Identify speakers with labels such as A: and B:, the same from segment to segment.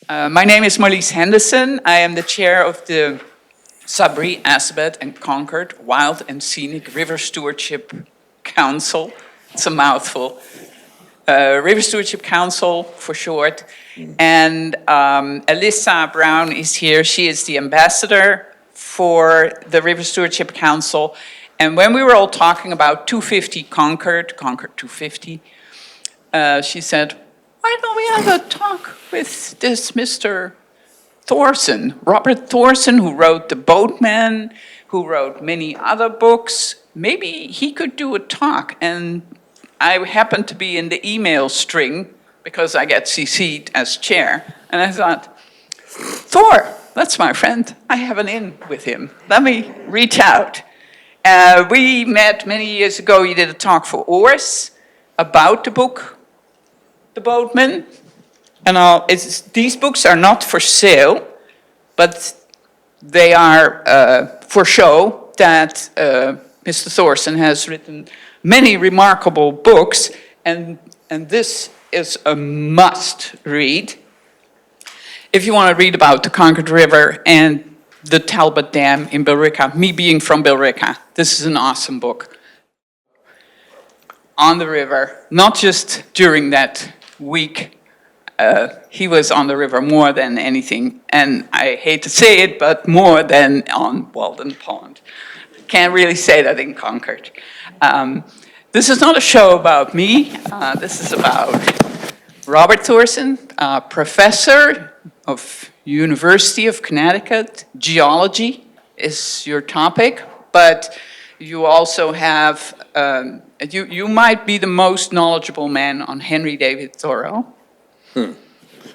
A: My name is Marlies Henderson. I am the chair of the Sabri, Asbet, and Concord Wild and Scenic River Stewardship Council. It's a mouthful. River Stewardship Council, for short. And Alyssa Brown is here. She is the ambassador for the River Stewardship Council. And when we were all talking about 250 Concord 250, she said, why don't we have a talk with this Mr. Thorson, Robert Thorson, who wrote The Boatman, who wrote many other books. Maybe he could do a talk. And I happened to be in the email string because I get CC'd as chair. And I thought, Thor, that's my friend. I have an in with him. Let me reach out. We met many years ago. You did a talk for Oars about the book, The Boatman. And these books are not for sale, but they are for show that Mr. Thorson has written many remarkable books, and this is a must read. If you want to read about the Concord River and the Talbot Dam in Billerica, me being from Billerica, this is an awesome book. On the river, not just during that week. He was on the river more than anything, and I hate to say it, but more than on Walden Pond. Can't really say that in Concord. This is not a show about me. This is about Robert Thorson, professor of University of Connecticut. Geology is your topic, but you also have, you might be the most knowledgeable man on Henry David Thoreau.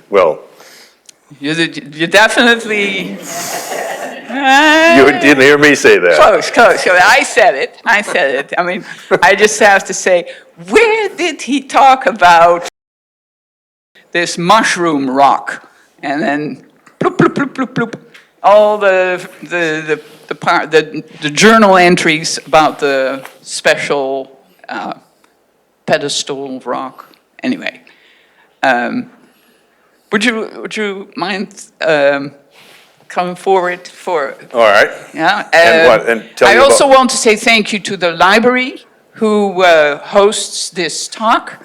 B: Well,
A: you definitely...
B: you didn't hear me say that.
A: Close. I said it. I mean, I just have to say, where did he talk about this mushroom rock? And then bloop, bloop, bloop, bloop, bloop, all the journal entries about the special pedestal rock. Anyway. Would you mind coming forward for?
B: All right.
A: Yeah.
B: And what? And tell
A: I
B: me
A: also want to say thank you to the library who hosts this talk,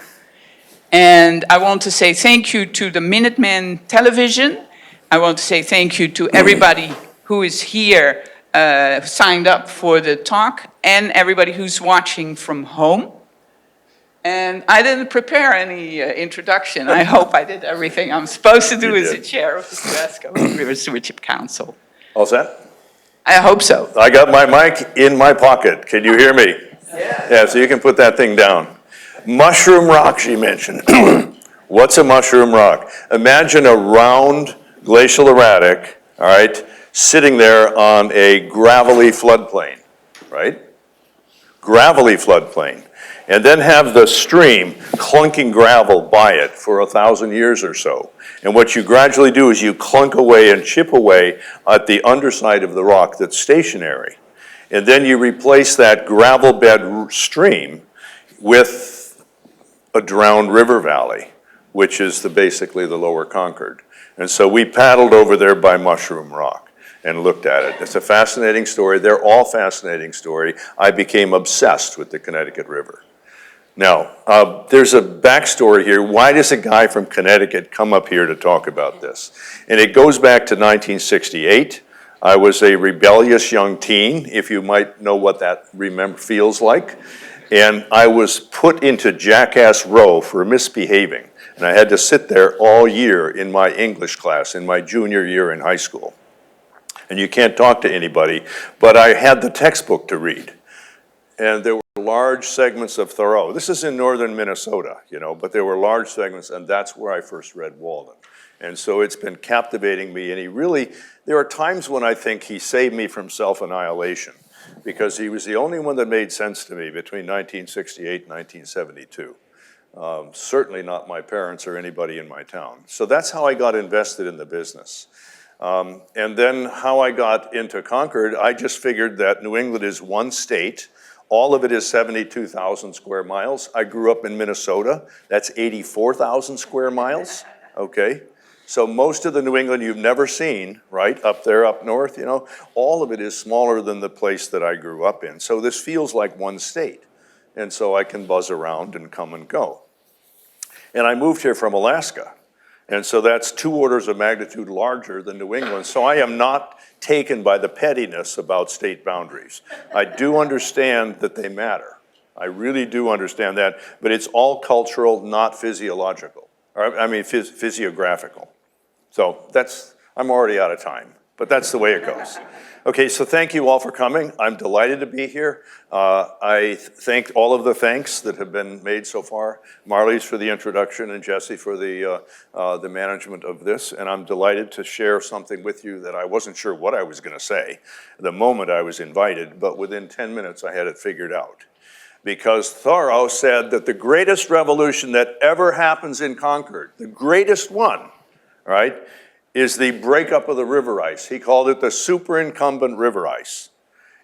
A: and I want to say thank you to the Minutemen Television. I want to say thank you to everybody who is here, signed up for the talk, and everybody who's watching from home. And I didn't prepare any introduction. I hope I did everything I'm supposed to do as the chair of the UNESCO River Stewardship Council.
B: All set?
A: I hope so.
B: I got my mic in my pocket. Can you hear me?
A: Yeah.
B: Yeah, so you can put that thing down. Mushroom rock, she mentioned. What's a mushroom rock? Imagine a round glacial erratic, all right, sitting there on a gravelly floodplain, right? Gravelly floodplain. And then have the stream clunking gravel by it for 1,000 years or so. And what you gradually do is you clunk away and chip away at the underside of the rock that's stationary. And then you replace that gravel bed stream with a drowned river valley, which is basically the lower Concord. And so we paddled over there by Mushroom Rock and looked at it. It's a fascinating story. They're all fascinating story. I became obsessed with the Connecticut River. Now, there's a backstory here. Why does a guy from Connecticut come up here to talk about this? And it goes back to 1968. I was a rebellious young teen, if you might know what that feels like. And I was put into Jackass Row for misbehaving. And I had to sit there all year in my English class in my junior year in high school. And you can't talk to anybody, but I had the textbook to read. And there were large segments of Thoreau. This is in northern Minnesota, you know, but there were large segments, and that's where I first read Walden. And so it's been captivating me, and there are times when I think he saved me from self-annihilation, because he was the only one that made sense to me between 1968 and 1972. Certainly not my parents or anybody in my town. So that's how I got invested in the business. And then how I got into Concord, I just figured that New England is one state. All of it is 72,000 square miles. I grew up in Minnesota. That's 84,000 square miles, okay? So most of the New England you've never seen, right, up there, up north, you know, all of it is smaller than the place that I grew up in. So this feels like one state. And so I can buzz around and come and go. And I moved here from Alaska. And so that's 2 orders of magnitude larger than New England. So I am not taken by the pettiness about state boundaries. I do understand that they matter. I really do understand that, but it's all cultural, not physiological. I mean, physiographical. So I'm already out of time, but that's the way it goes. Okay, so thank you all for coming. I'm delighted to be here. I thank all of the thanks that have been made so far. Marley's for the introduction and Jesse for the management of this. And I'm delighted to share something with you that I wasn't sure what I was gonna say the moment I was invited, but within 10 minutes I had it figured out. Because Thoreau said that the greatest revolution that ever happens in Concord, the greatest one, right, is the breakup of the river ice. He called it the superincumbent river ice.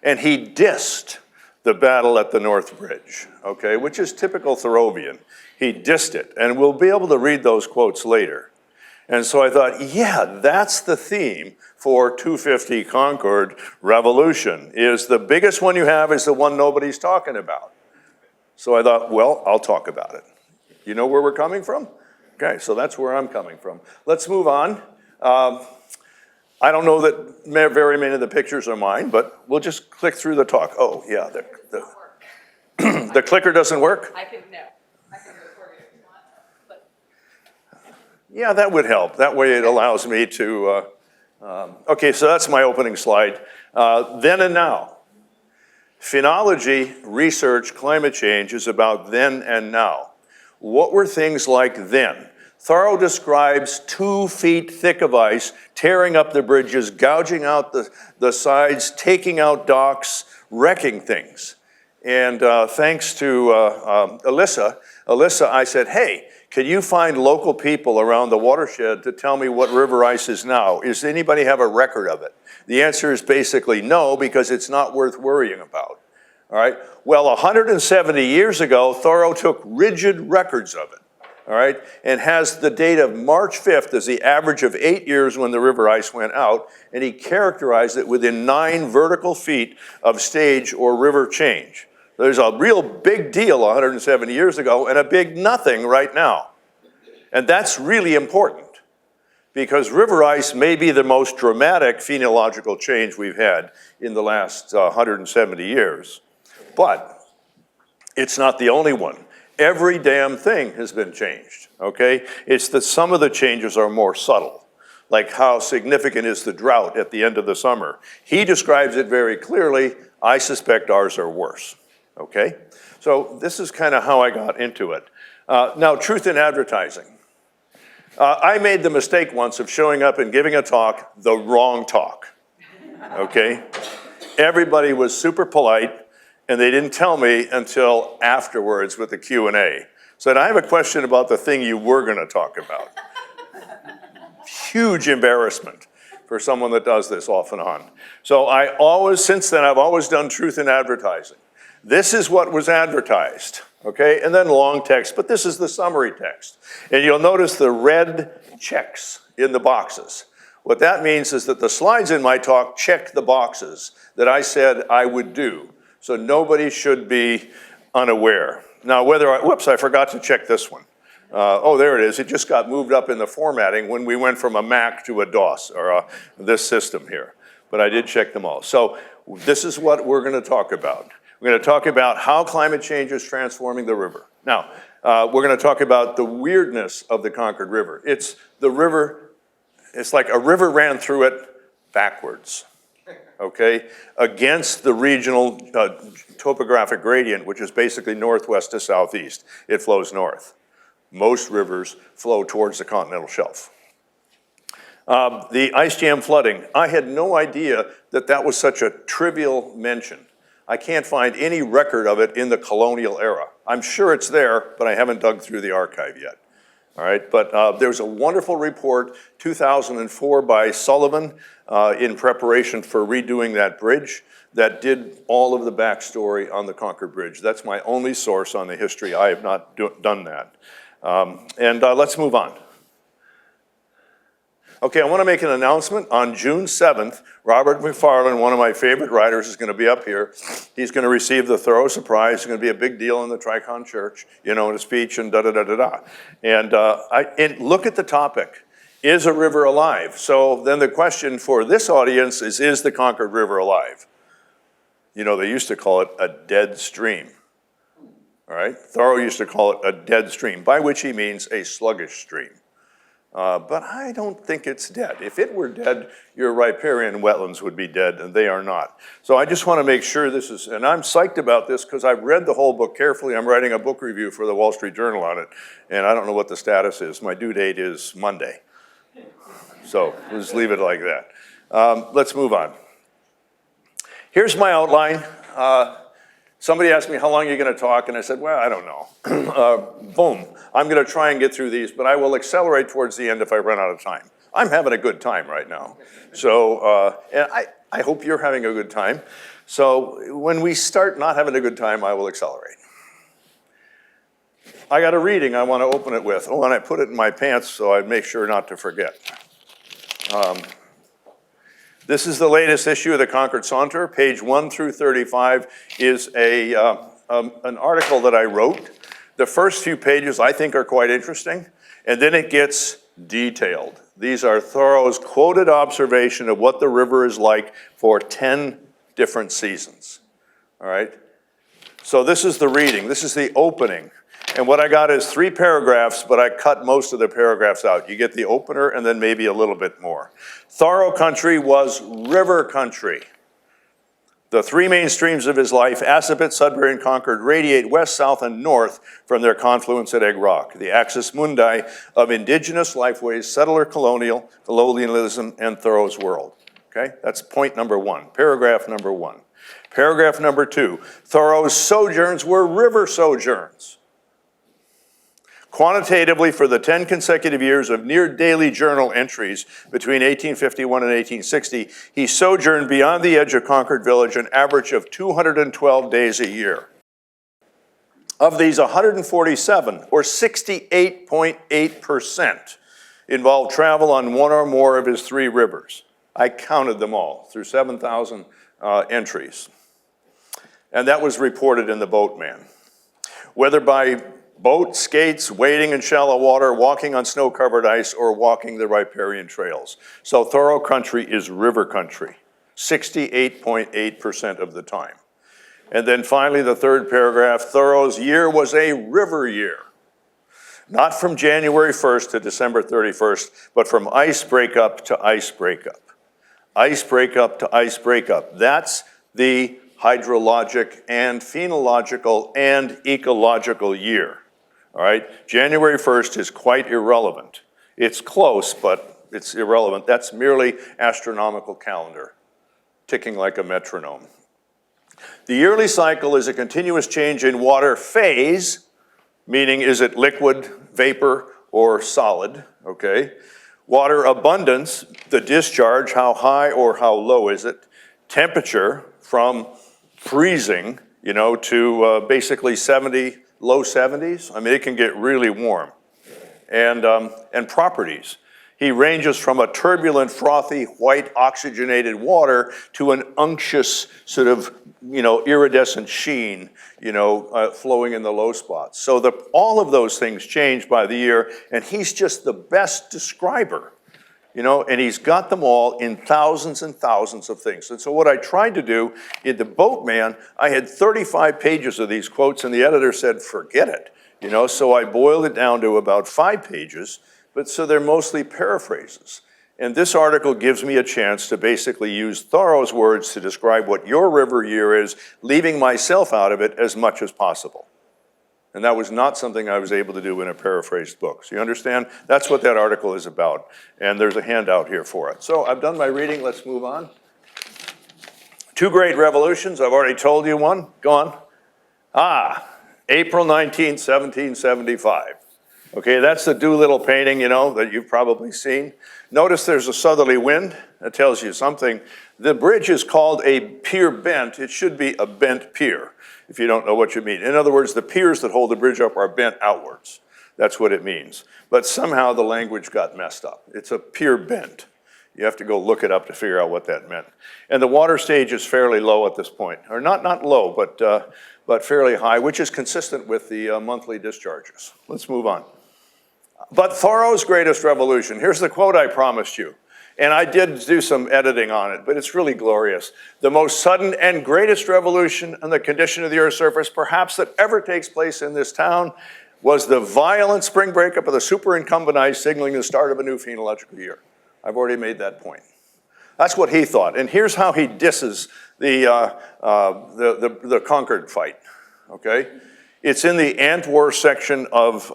B: And he dissed the battle at the North Bridge, okay, which is typical Thoreauvian. He dissed it, and we'll be able to read those quotes later. And so I thought, yeah, that's the theme for 250 Concord Revolution, is the biggest one you have is the one nobody's talking about. So I thought, well, I'll talk about it. You know where we're coming from? Okay, so that's where I'm coming from. Let's move on. I don't know that very many of the pictures are mine, but we'll just click through the talk. Oh, yeah, the clicker doesn't work?
C: I can record it if you want, but.
B: Yeah, that would help. That way it allows me to, okay, so that's my opening slide. Then and now. Phenology, research, climate change is about then and now. What were things like then? Thoreau describes 2 feet thick of ice, tearing up the bridges, gouging out the sides, taking out docks, wrecking things. And thanks to Alyssa, I said, hey, can you find local people around the watershed to tell me what river ice is now? Does anybody have a record of it? The answer is basically no, because it's not worth worrying about. All right? Well, 170 years ago, Thoreau took rigid records of it. All right, and has the date of March 5th as the average of 8 years when the river ice went out, and he characterized it within 9 vertical feet of stage or river change. There's a real big deal 170 years ago and a big nothing right now. And that's really important, because river ice may be the most dramatic phenological change we've had in the last 170 years, but it's not the only one. Every damn thing has been changed, okay? It's that some of the changes are more subtle, like how significant is the drought at the end of the summer. He describes it very clearly. I suspect ours are worse, okay? So this is kind of how I got into it. Now, truth in advertising. I made the mistake once of showing up and giving a talk, the wrong talk, okay? Everybody was super polite, and they didn't tell me until afterwards with the Q&A. Said, I have a question about the thing you were gonna talk about. Huge embarrassment for someone that does this off and on. So since then, I've always done truth in advertising. This is what was advertised, okay? And then long text, but this is the summary text. And you'll notice the red checks in the boxes. What that means is that the slides in my talk check the boxes that I said I would do. So nobody should be unaware. Now, whoops, I forgot to check this one. Oh, there it is. It just got moved up in the formatting when we went from a Mac to a DOS, or this system here. But I did check them all. So this is what we're gonna talk about. We're gonna talk about how climate change is transforming the river. Now, we're gonna talk about the weirdness of the Concord River. It's like a river ran through it backwards. Okay, against the regional topographic gradient, which is basically northwest to southeast. It flows north. Most rivers flow towards the continental shelf. The ice jam flooding, I had no idea that that was such a trivial mention. I can't find any record of it in the colonial era. I'm sure it's there, but I haven't dug through the archive yet. All right, but there's a wonderful report, 2004 by Sullivan, in preparation for redoing that bridge, that did all of the backstory on the Concord Bridge. That's my only source on the history. I have not done that. Let's move on. Okay, I want to make an announcement. On June 7th, Robert McFarland, one of my favorite writers, is going to be up here. He's going to receive the Thoreau Surprise. It's going to be a big deal in the Tricon Church, in a speech and da-da-da-da-da. And look at the topic. Is a river alive? So then the question for this audience is the Concord River alive? They used to call it a dead stream. All right? Thoreau used to call it a dead stream, by which he means a sluggish stream. But I don't think it's dead. If it were dead, your riparian wetlands would be dead, and they are not. So I just want to make sure this is, and I'm psyched about this because I've read the whole book carefully. I'm writing a book review for the Wall Street Journal on it, and I don't know what the status is. My due date is Monday. So we'll just leave it like that. Let's move on. Here's my outline. Somebody asked me, how long are you going to talk? And I said, well, I don't know. Boom. I'm going to try and get through these, but I will accelerate towards the end if I run out of time. I'm having a good time right now. So, and I hope you're having a good time. So when we start not having a good time, I will accelerate. I got a reading I want to open it with. Oh, and I put it in my pants so I'd make sure not to forget. This is the latest issue of the Concord Saunter. Page 1 through 35 is an article that I wrote. The first few pages I think are quite interesting, and then it gets detailed. These are Thoreau's quoted observation of what the river is like for 10 different seasons. All right? So this is the reading. This is the opening. And what I got is 3 paragraphs, but I cut most of the paragraphs out. You get the opener and then maybe a little bit more. Thoreau country was river country. The 3 main streams of his life, Assabet, Sudbury, and Concord, radiate west, south, and north from their confluence at Egg Rock, the axis mundi of indigenous lifeways, settler colonialism, and Thoreau's world. Okay, that's point number 1, paragraph number 1. Paragraph number 2, Thoreau's sojourns were river sojourns. Quantitatively, for the 10 consecutive years of near-daily journal entries between 1851 and 1860, he sojourned beyond the edge of Concord Village an average of 212 days a year. Of these, 147, or 68.8%, involved travel on one or more of his 3 rivers. I counted them all through 7,000 entries. And that was reported in the Boatman. Whether by boat, skates, wading in shallow water, walking on snow-covered ice, or walking the riparian trails. So Thoreau country is river country, 68.8% of the time. And then finally, the third paragraph, Thoreau's year was a river year. Not from January 1st to December 31st, but from ice breakup to ice breakup. Ice breakup to ice breakup. That's the hydrologic and phenological and ecological year. All right, January 1st is quite irrelevant. It's close, but it's irrelevant. That's merely astronomical calendar, ticking like a metronome. The yearly cycle is a continuous change in water phase, meaning is it liquid, vapor, or solid, okay? Water abundance, the discharge, how high or how low is it? Temperature, from freezing, to basically 70, low 70s. I mean, it can get really warm. And properties. He ranges from a turbulent, frothy, white, oxygenated water to an unctuous sort of, iridescent sheen, flowing in the low spots. So all of those things change by the year, and he's just the best describer. And he's got them all in thousands and thousands of things. And so what I tried to do in the Boatman, I had 35 pages of these quotes, and the editor said, forget it. So I boiled it down to about 5 pages, but so they're mostly paraphrases. And this article gives me a chance to basically use Thoreau's words to describe what your river year is, leaving myself out of it as much as possible. And that was not something I was able to do in a paraphrased book. So you understand? That's what that article is about. And there's a handout here for it. So I've done my reading. Let's move on. 2 great revolutions. I've already told you one. Go on. April 19th, 1775. Okay, that's the Doolittle painting, that you've probably seen. Notice there's a southerly wind. That tells you something. The bridge is called a pier bent. It should be a bent pier, if you don't know what you mean. In other words, the piers that hold the bridge up are bent outwards. That's what it means. But somehow the language got messed up. It's a pure bent. You have to go look it up to figure out what that meant. And the water stage is fairly low at this point, or not low, but fairly high, which is consistent with the monthly discharges. Let's move on. But Thoreau's greatest revolution, here's the quote I promised you. And I did do some editing on it, but it's really glorious. The most sudden and greatest revolution in the condition of the Earth's surface, perhaps that ever takes place in this town, was the violent spring breakup of the superincumbent ice, signaling the start of a new phenological year. I've already made that point. That's what he thought. And here's how he disses the Concord fight, okay? It's in the Ant-War section of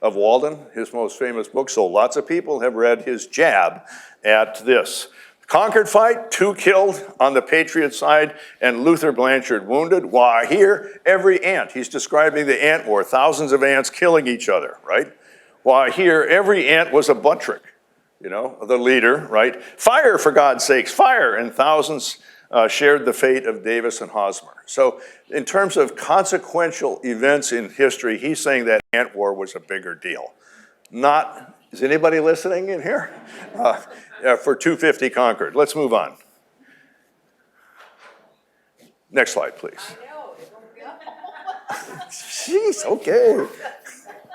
B: Walden, his most famous book, so lots of people have read his jab at this. Concord fight, 2 killed on the Patriot side, and Luther Blanchard wounded. Why, here, every ant, he's describing the ant war, thousands of ants killing each other, right? Why, here, every ant was a Buttrick, you know, the leader, right? Fire, for God's sakes, fire! And thousands shared the fate of Davis and Hosmer. So in terms of consequential events in history, he's saying that ant war was a bigger deal. Not, is anybody listening in here? For 250 Concord. Let's move on. Next slide, please.
C: I know, it don't go.
B: Jeez, okay.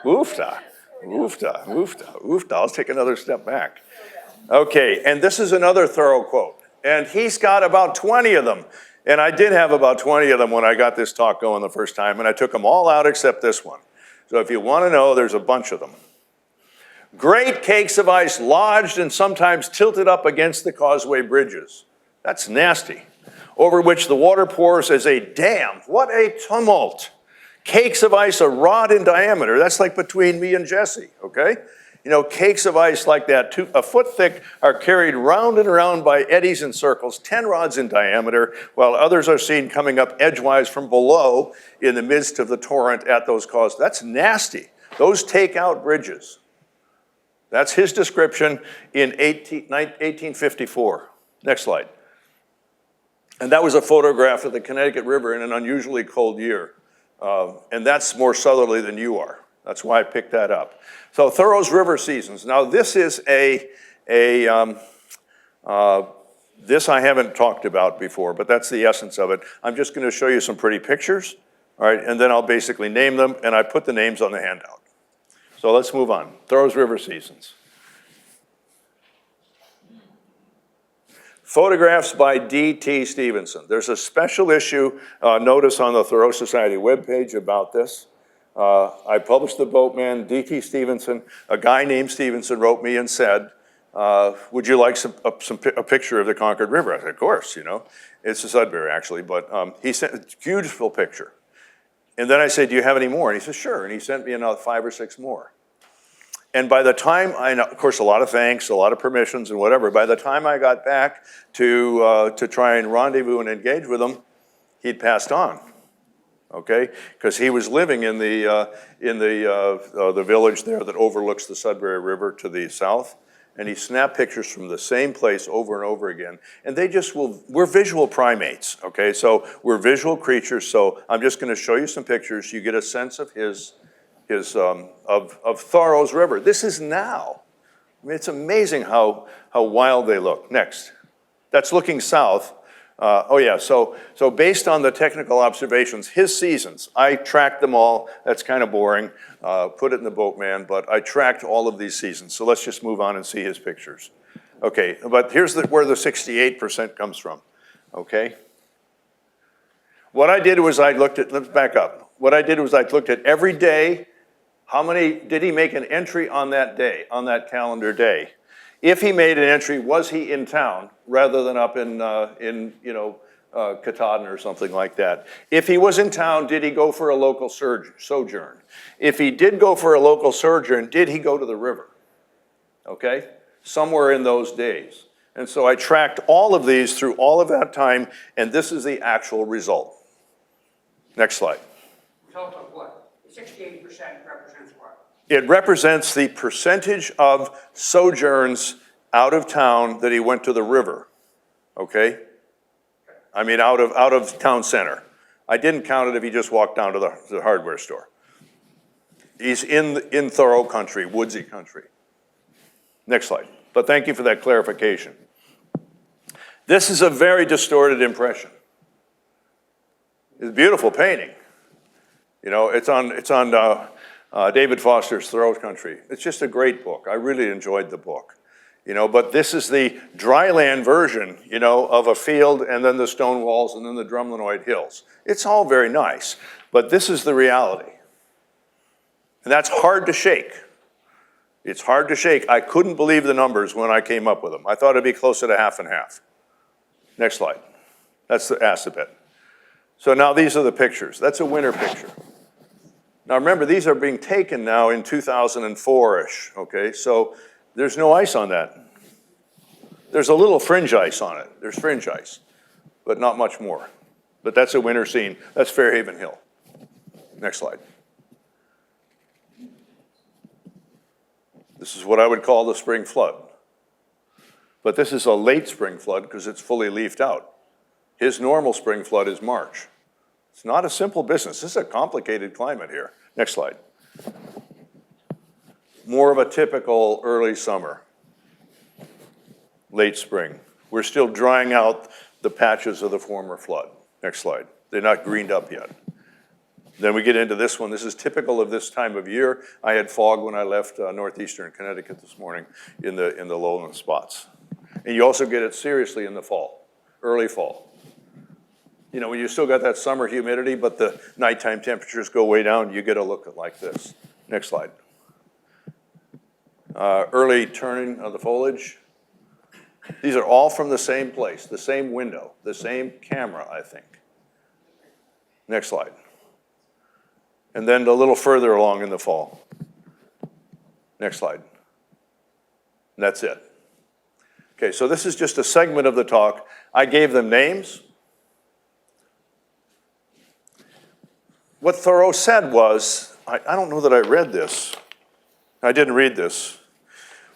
B: Oofta, oofta, oofta, oofta. I'll take another step back. Okay, and this is another Thoreau quote. And he's got about 20 of them. And I did have about 20 of them when I got this talk going the first time, and I took them all out except this one. So if you want to know, there's a bunch of them. Great cakes of ice lodged and sometimes tilted up against the causeway bridges. That's nasty. Over which the water pours as a dam. What a tumult. Cakes of ice a rod in diameter. That's like between me and Jesse, okay? You know, cakes of ice like that, a foot thick, are carried round and around by eddies and circles, 10 rods in diameter, while others are seen coming up edgewise from below in the midst of the torrent at those causes. That's nasty. Those take out bridges. That's his description in 1854. Next slide. And that was a photograph of the Connecticut River in an unusually cold year. And that's more southerly than you are. That's why I picked that up. So Thoreau's river seasons. Now this is this I haven't talked about before, but that's the essence of it. I'm just going to show you some pretty pictures, all right, and then I'll basically name them, and I put the names on the handout. So let's move on. Thoreau's river seasons. Photographs by D.T. Stevenson. There's a special issue notice on the Thoreau Society webpage about this. I published The Boatman. D.T. Stevenson, a guy named Stevenson, wrote me and said, would you like a picture of the Concord River? I said, of course, you know. It's a Sudbury, actually, but he sent a beautiful picture. And then I said, do you have any more? And he said, sure. And he sent me another 5 or 6 more. And by the time, of course, a lot of thanks, a lot of permissions and whatever, by the time I got back to try and rendezvous and engage with him, he'd passed on. Okay, because he was living in the village there that overlooks the Sudbury River to the south, and he snapped pictures from the same place over and over again. And they just we're visual primates, okay? So we're visual creatures, so I'm just gonna show you some pictures. You get a sense of of Thoreau's river. This is now. I mean, it's amazing how wild they look. Next. That's looking south. So based on the technical observations, his seasons, I tracked them all. That's kind of boring. Put it in the Boatman, but I tracked all of these seasons. So let's just move on and see his pictures. Okay, but here's where the 68% comes from, okay? What I did was let's back up. What I did was I looked at every day, how many, did he make an entry on that day, on that calendar day? If he made an entry, was he in town rather than up in Katahdin or something like that? If he was in town, did he go for a local sojourn? If he did go for a local sojourn, did he go to the river? Okay, somewhere in those days. And so I tracked all of these through all of that time, and this is the actual result. Next slide.
D: Result of what? 68% represents what?
B: It represents the percentage of sojourns out of town that he went to the river, okay? I mean, out of town center. I didn't count it if he just walked down to the hardware store. He's in Thoreau country, woodsy country. Next slide. But thank you for that clarification. This is a very distorted impression. It's a beautiful painting. You know, it's on David Foster's Thoreau Country. It's just a great book. I really enjoyed the book. You know, but this is the dryland version, you know, of a field and then the stone walls and then the Drumlinoid Hills. It's all very nice, but this is the reality. And that's hard to shake. It's hard to shake. I couldn't believe the numbers when I came up with them. I thought it'd be closer to half and half. Next slide. That's the Assabet. So now these are the pictures. That's a winter picture. Now remember, these are being taken now in 2004-ish, okay? So there's no ice on that. There's a little fringe ice on it. There's fringe ice, but not much more. But that's a winter scene. That's Fairhaven Hill. Next slide. This is what I would call the spring flood. But this is a late spring flood because it's fully leafed out. His normal spring flood is March. It's not a simple business. This is a complicated climate here. Next slide. More of a typical early summer, late spring. We're still drying out the patches of the former flood. Next slide. They're not greened up yet. Then we get into this one. This is typical of this time of year. I had fog when I left northeastern Connecticut this morning in the lowland spots. And you also get it seriously in the fall, early fall. You know, when you still got that summer humidity, but the nighttime temperatures go way down, you get a look like this. Next slide. Early turning of the foliage. These are all from the same place, the same window, the same camera, I think. Next slide. And then a little further along in the fall. Next slide. And that's it. Okay, so this is just a segment of the talk. I gave them names. What Thoreau said was, I don't know that I read this. I didn't read this.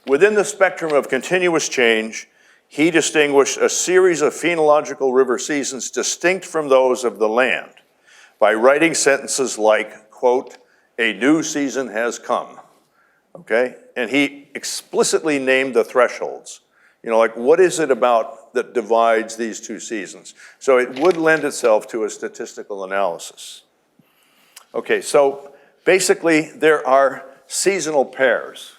B: Within the spectrum of continuous change, he distinguished a series of phenological river seasons distinct from those of the land by writing sentences like, quote, "A new season has come," okay? And he explicitly named the thresholds. You know, like, what is it about that divides these two seasons? So it would lend itself to a statistical analysis. Okay, so basically there are seasonal pairs.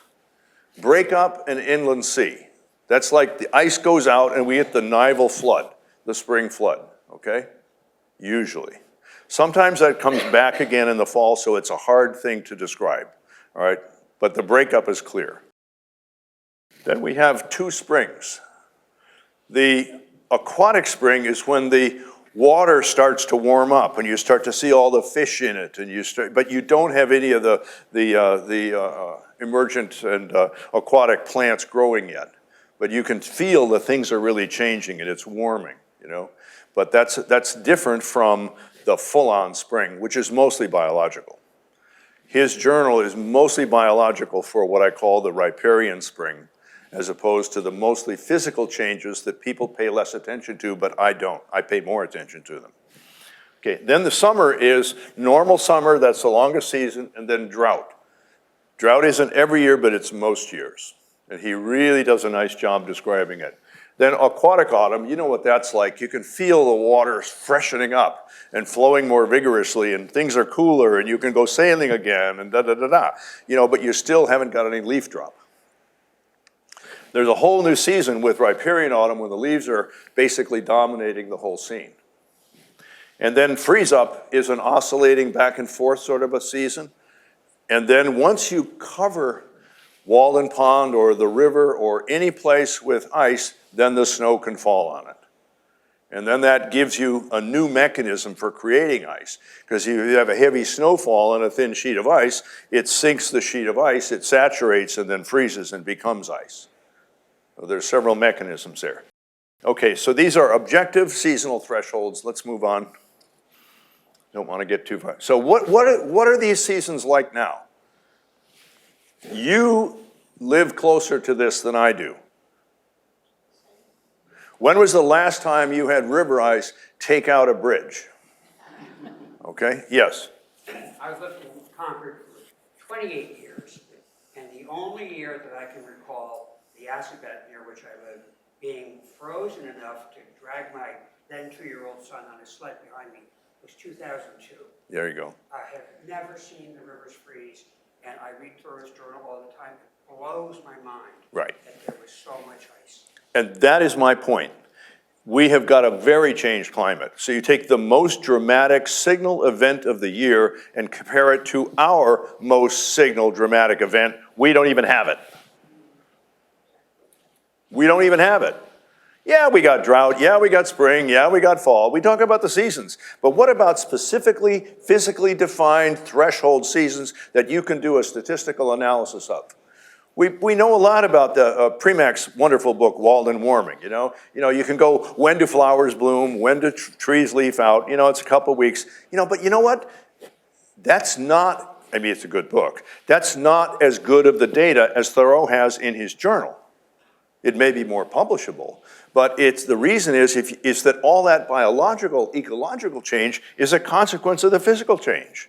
B: Breakup and inland sea. That's like the ice goes out and we hit the nival flood, the spring flood, okay? Usually. Sometimes that comes back again in the fall, so it's a hard thing to describe, all right? But the breakup is clear. Then we have two springs. The aquatic spring is when the water starts to warm up and you start to see all the fish in it, and but you don't have any of the emergent and aquatic plants growing yet. But you can feel that things are really changing and it's warming, you know. But that's different from the full-on spring, which is mostly biological. His journal is mostly biological for what I call the riparian spring, as opposed to the mostly physical changes that people pay less attention to, but I don't. I pay more attention to them. Okay, then the summer is normal summer, that's the longest season, and then drought. Drought isn't every year, but it's most years. And he really does a nice job describing it. Then aquatic autumn, you know what that's like. You can feel the water freshening up and flowing more vigorously, and things are cooler, and you can go sailing again, and da-da-da-da. You know, but you still haven't got any leaf drop. There's a whole new season with riparian autumn when the leaves are basically dominating the whole scene. And then freeze up is an oscillating back and forth sort of a season. And then once you cover Walden Pond or the river or any place with ice, then the snow can fall on it. And then that gives you a new mechanism for creating ice. Because if you have a heavy snowfall on a thin sheet of ice, it sinks the sheet of ice, it saturates and then freezes and becomes ice. So there's several mechanisms there. Okay, so these are objective seasonal thresholds. Let's move on. Don't want to get too far. So what are these seasons like now? You live closer to this than I do. When was the last time you had river ice take out a bridge? Okay, yes.
D: I was living in Concord for 28 years, and the only year that I can recall the Assabet near which I live being frozen enough to drag my then 2-year-old son on a sled behind me was 2002.
B: There you go.
D: I have never seen the rivers freeze, and I read Tourist Journal all the time. It blows my mind
B: Right.
D: that there was so much ice.
B: And that is my point. We have got a very changed climate. So you take the most dramatic signal event of the year and compare it to our most signal dramatic event, we don't even have it. We don't even have it. Yeah, we got drought, yeah, we got spring, yeah, we got fall. We talk about the seasons. But what about specifically, physically defined threshold seasons that you can do a statistical analysis of? We know a lot about the Premack's wonderful book, Walden Warming, you know? You can go, when do flowers bloom, when do trees leaf out, it's a couple weeks. But you know what? That's not, I mean, it's a good book. That's not as good of the data as Thoreau has in his journal. It may be more publishable, but the reason is that all that biological, ecological change is a consequence of the physical change.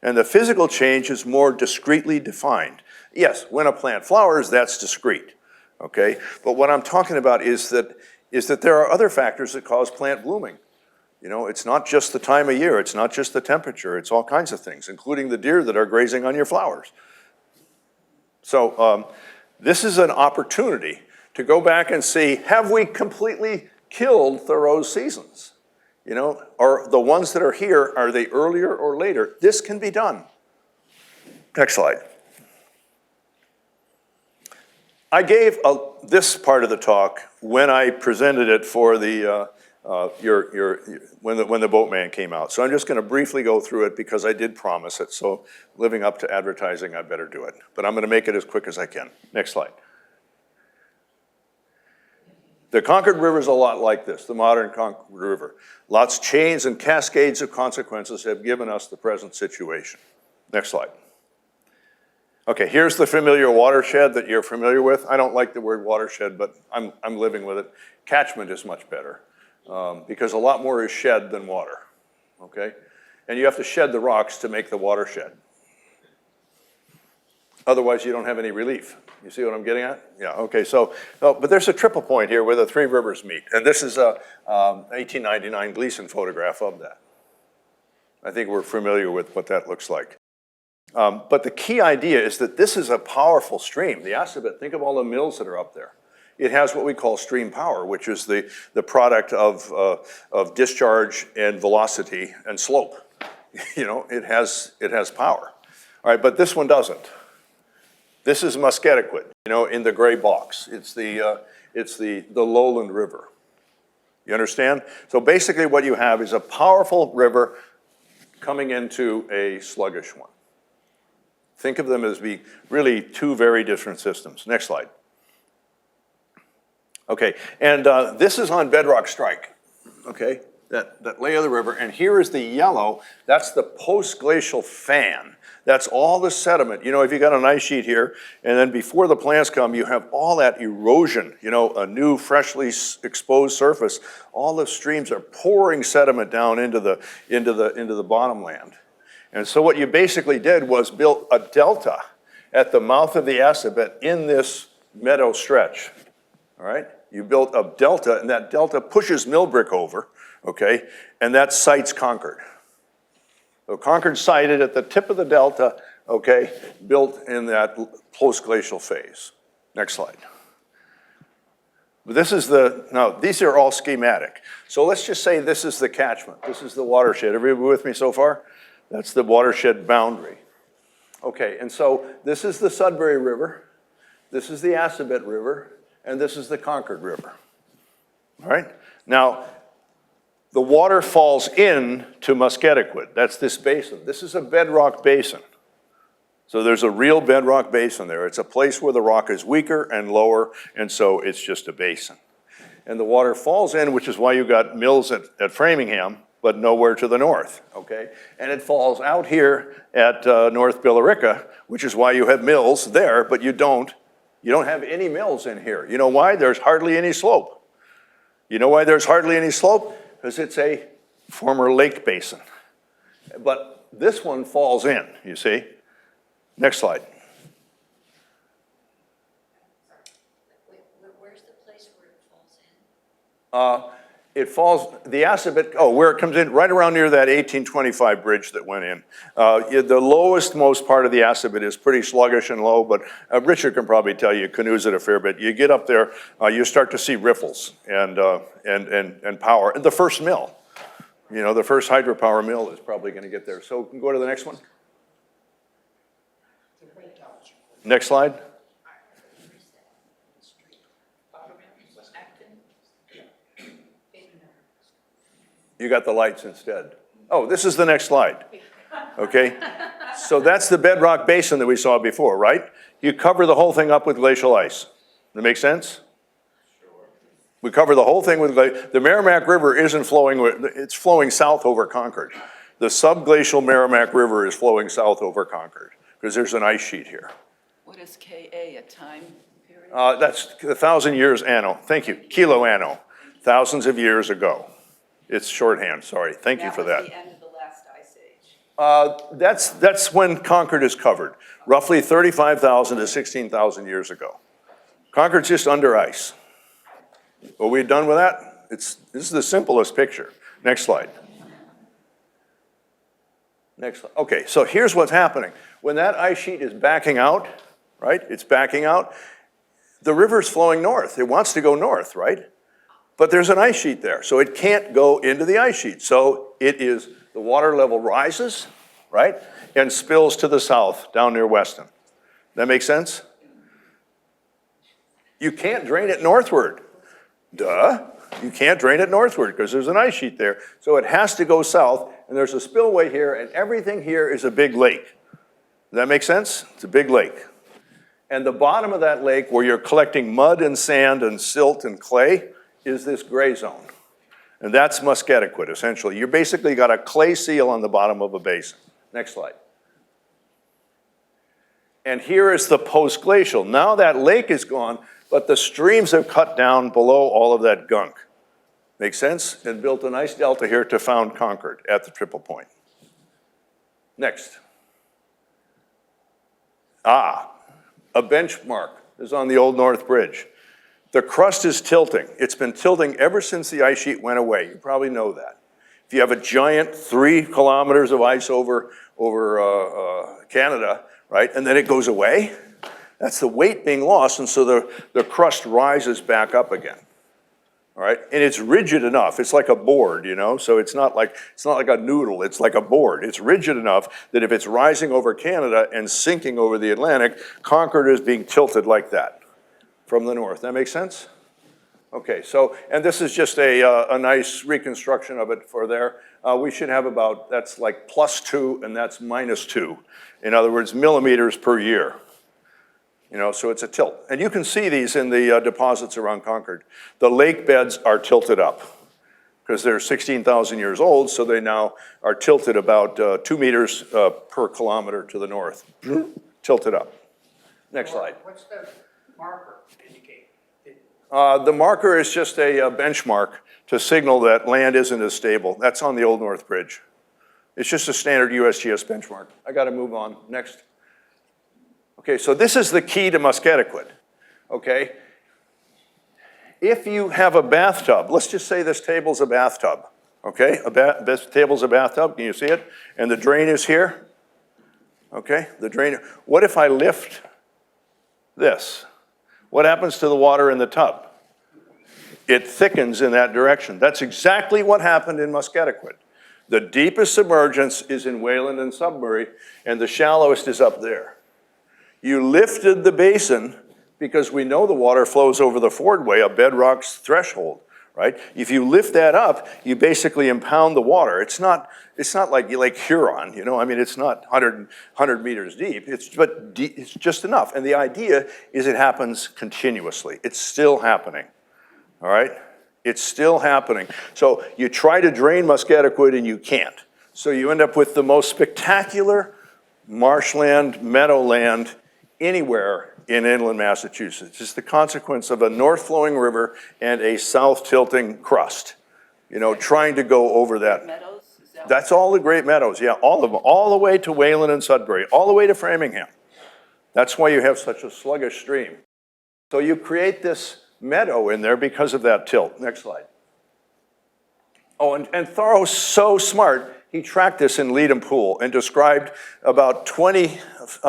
B: And the physical change is more discretely defined. Yes, when a plant flowers, that's discrete, okay? But what I'm talking about is that there are other factors that cause plant blooming. It's not just the time of year, it's not just the temperature, it's all kinds of things, including the deer that are grazing on your flowers. So this is an opportunity to go back and see, have we completely killed Thoreau's seasons? Are the ones that are here, are they earlier or later? This can be done. Next slide. I gave this part of the talk when I presented it for the when the boatman came out. So I'm just going to briefly go through it because I did promise it. So living up to advertising, I better do it. But I'm going to make it as quick as I can. Next slide. The Concord River is a lot like this, the modern Concord River. Lots chains and cascades of consequences have given us the present situation. Next slide. Okay, here's the familiar watershed that you're familiar with. I don't like the word watershed, but I'm living with it. Catchment is much better because a lot more is shed than water, okay? And you have to shed the rocks to make the watershed. Otherwise, you don't have any relief. You see what I'm getting at? Yeah, okay, so, but there's a triple point here where the three rivers meet. And this is a 1899 Gleason photograph of that. I think we're familiar with what that looks like. But the key idea is that this is a powerful stream. The Assabet, think of all the mills that are up there. It has what we call stream power, which is the product of discharge and velocity and slope. It has power. All right, but this one doesn't. This is Musketaquid, in the gray box. It's the lowland river. You understand? So basically what you have is a powerful river coming into a sluggish one. Think of them as being really two very different systems. Next slide. Okay, and this is on bedrock strike, okay? That lay of the river, and here is the yellow, that's the post-glacial fan. That's all the sediment. If you got an ice sheet here, and then before the plants come, you have all that erosion, a new freshly exposed surface. All the streams are pouring sediment down into the bottom land. And so what you basically did was built a delta at the mouth of the Assabet in this meadow stretch, all right? You built a delta, and that delta pushes Millbrick over, okay? And that sites Concord. So Concord sited at the tip of the delta, okay, built in that post-glacial phase. Next slide. This is now these are all schematic. So let's just say this is the catchment. This is the watershed. Everybody with me so far? That's the watershed boundary. Okay, and so this is the Sudbury River, this is the Assabet River, and this is the Concord River. All right? Now, the water falls in to Musketaquid. That's this basin. This is a bedrock basin. So there's a real bedrock basin there. It's a place where the rock is weaker and lower, and so it's just a basin. And the water falls in, which is why you got mills at Framingham, but nowhere to the north, okay? And it falls out here at North Billerica, which is why you have mills there, but you don't have any mills in here. You know why? There's hardly any slope. You know why there's hardly any slope? Because it's a former lake basin. But this one falls in, you see? Next slide.
C: Where's the place where it falls in?
B: It falls, the Assabet, where it comes in, right around near that 1825 bridge that went in. The lowest most part of the Assabet is pretty sluggish and low, but Richard can probably tell you, canoes it a fair bit. You get up there, you start to see riffles and power. And the first mill, you know, the first hydropower mill is probably going to get there. So we can go to the next one. Next slide. You got the lights instead. Oh, this is the next slide. Okay? So that's the bedrock basin that we saw before, right? You cover the whole thing up with glacial ice. That make sense? Sure. We cover the whole thing with the Merrimack River isn't flowing, it's flowing south over Concord. The subglacial Merrimack River is flowing south over Concord because there's an ice sheet here.
A: What is Ka, a time period?
B: That's 1,000 years anno. Thank you. Kilo anno. Thousands of years ago. It's shorthand, sorry. Thank you for that.
A: That was the end of the last ice age.
B: That's when Concord is covered, roughly 35,000 to 16,000 years ago. Concord's just under ice. What we done with that? This is the simplest picture. Next slide. Next slide. Okay, so here's what's happening. When that ice sheet is backing out, right? It's backing out. The river's flowing north. It wants to go north, right? But there's an ice sheet there, so it can't go into the ice sheet. So the water level rises, right? And spills to the south, down near Weston. That make sense? You can't drain it northward. Duh. You can't drain it northward because there's an ice sheet there. So it has to go south, and there's a spillway here, and everything here is a big lake. Does that make sense? It's a big lake. And the bottom of that lake, where you're collecting mud and sand and silt and clay, is this gray zone. And that's Musketaquid, essentially. You basically got a clay seal on the bottom of a basin. Next slide. And here is the post-glacial. Now that lake is gone, but the streams have cut down below all of that gunk. Make sense? And built a nice delta here to found Concord at the triple point. Next. A benchmark is on the Old North Bridge. The crust is tilting. It's been tilting ever since the ice sheet went away. You probably know that. If you have a giant 3 kilometers of ice over Canada, right, and then it goes away, that's the weight being lost, and so the crust rises back up again. All right, and it's rigid enough. It's like a board, you know. So it's not like a noodle. It's like a board. It's rigid enough that if it's rising over Canada and sinking over the Atlantic, Concord is being tilted like that from the north. That makes sense? Okay, so, and this is just a nice reconstruction of it for there. We should have about, that's like +2 and that's -2. In other words, millimeters per year. You know, so it's a tilt. And you can see these in the deposits around Concord. The lake beds are tilted up because they're 16,000 years old, so they now are tilted about 2 meters per kilometer to the north. Tilted up. Next slide.
D: What's the marker indicate?
B: The marker is just a benchmark to signal that land isn't as stable. That's on the Old North Bridge. It's just a standard USGS benchmark. I got to move on. Next. Okay, so this is the key to Musketaquid. Okay? If you have a bathtub, let's just say this table's a bathtub. Okay? This table's a bathtub. Can you see it? And the drain is here. Okay? The drain. What if I lift this? What happens to the water in the tub? It thickens in that direction. That's exactly what happened in Musketaquid. The deepest submergence is in Wayland and Sudbury, and the shallowest is up there. You lifted the basin because we know the water flows over the fordway, a bedrock's threshold, right? If you lift that up, you basically impound the water. It's not like Lake Huron, you know? I mean, it's not 100 meters deep, it's just enough. And the idea is it happens continuously. It's still happening, all right? It's still happening. So you try to drain Musketaquid and you can't. So you end up with the most spectacular marshland, meadowland, anywhere in inland Massachusetts. It's the consequence of a north-flowing river and a south-tilting crust, you know, trying to go over that.
A: Meadows?
B: That's all the Great Meadows, yeah, all of them, all the way to Wayland and Sudbury, all the way to Framingham. That's why you have such a sluggish stream. So you create this meadow in there because of that tilt. Next slide. Oh, and Thoreau's so smart, he tracked this in Leadham Pool and described about 20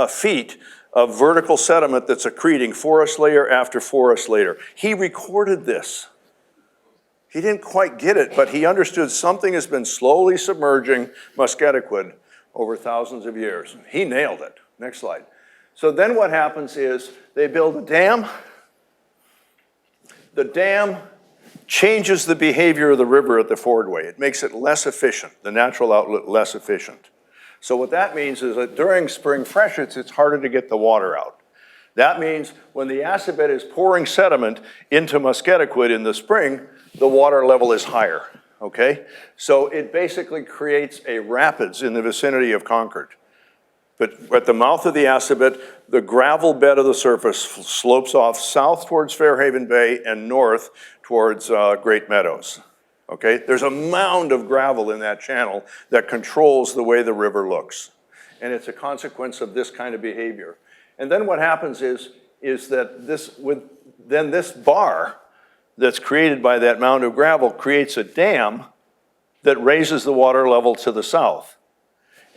B: feet of vertical sediment that's accreting forest layer after forest layer. He recorded this. He didn't quite get it, but he understood something has been slowly submerging Musketaquid over thousands of years. He nailed it. Next slide. So then what happens is they build a dam. The dam changes the behavior of the river at the fordway. It makes it less efficient, the natural outlet less efficient. So what that means is that during spring freshets, it's harder to get the water out. That means when the acid bed is pouring sediment into Musketaquid in the spring, the water level is higher, okay? So it basically creates a rapids in the vicinity of Concord. But at the mouth of the acid bed, the gravel bed of the surface slopes off south towards Fairhaven Bay and north towards Great Meadows. Okay, there's a mound of gravel in that channel that controls the way the river looks. And it's a consequence of this kind of behavior. And then what happens is that this bar that's created by that mound of gravel creates a dam that raises the water level to the south.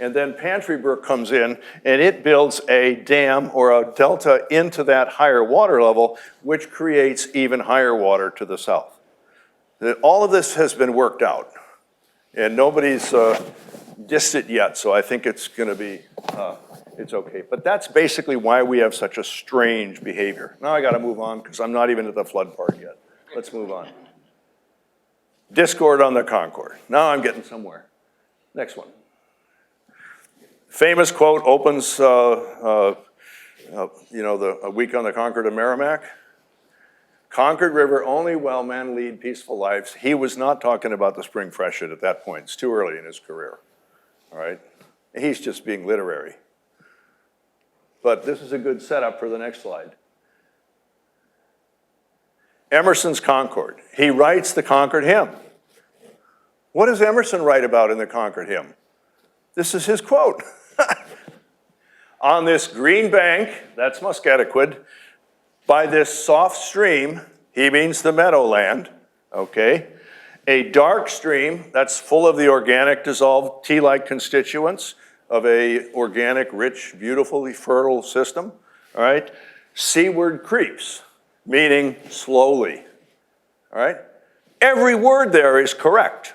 B: And then Pantry Brook comes in and it builds a dam or a delta into that higher water level, which creates even higher water to the south. All of this has been worked out, and nobody's dissed it yet, so I think it's going to be, it's okay. But that's basically why we have such a strange behavior. Now I got to move on because I'm not even at the flood part yet. Let's move on. Discord on the Concord. Now I'm getting somewhere. Next one. Famous quote opens, a week on the Concord of Merrimack. Concord River, only well men lead peaceful lives. He was not talking about the spring freshet at that point. It's too early in his career, all right? He's just being literary. But this is a good setup for the next slide. Emerson's Concord. He writes the Concord hymn. What does Emerson write about in the Concord hymn? This is his quote. On this green bank, that's Musketaquid, by this soft stream, he means the meadowland, okay? A dark stream that's full of the organic dissolved tea-like constituents of a organic, rich, beautifully fertile system, all right? Seaward creeps, meaning slowly, all right? Every word there is correct.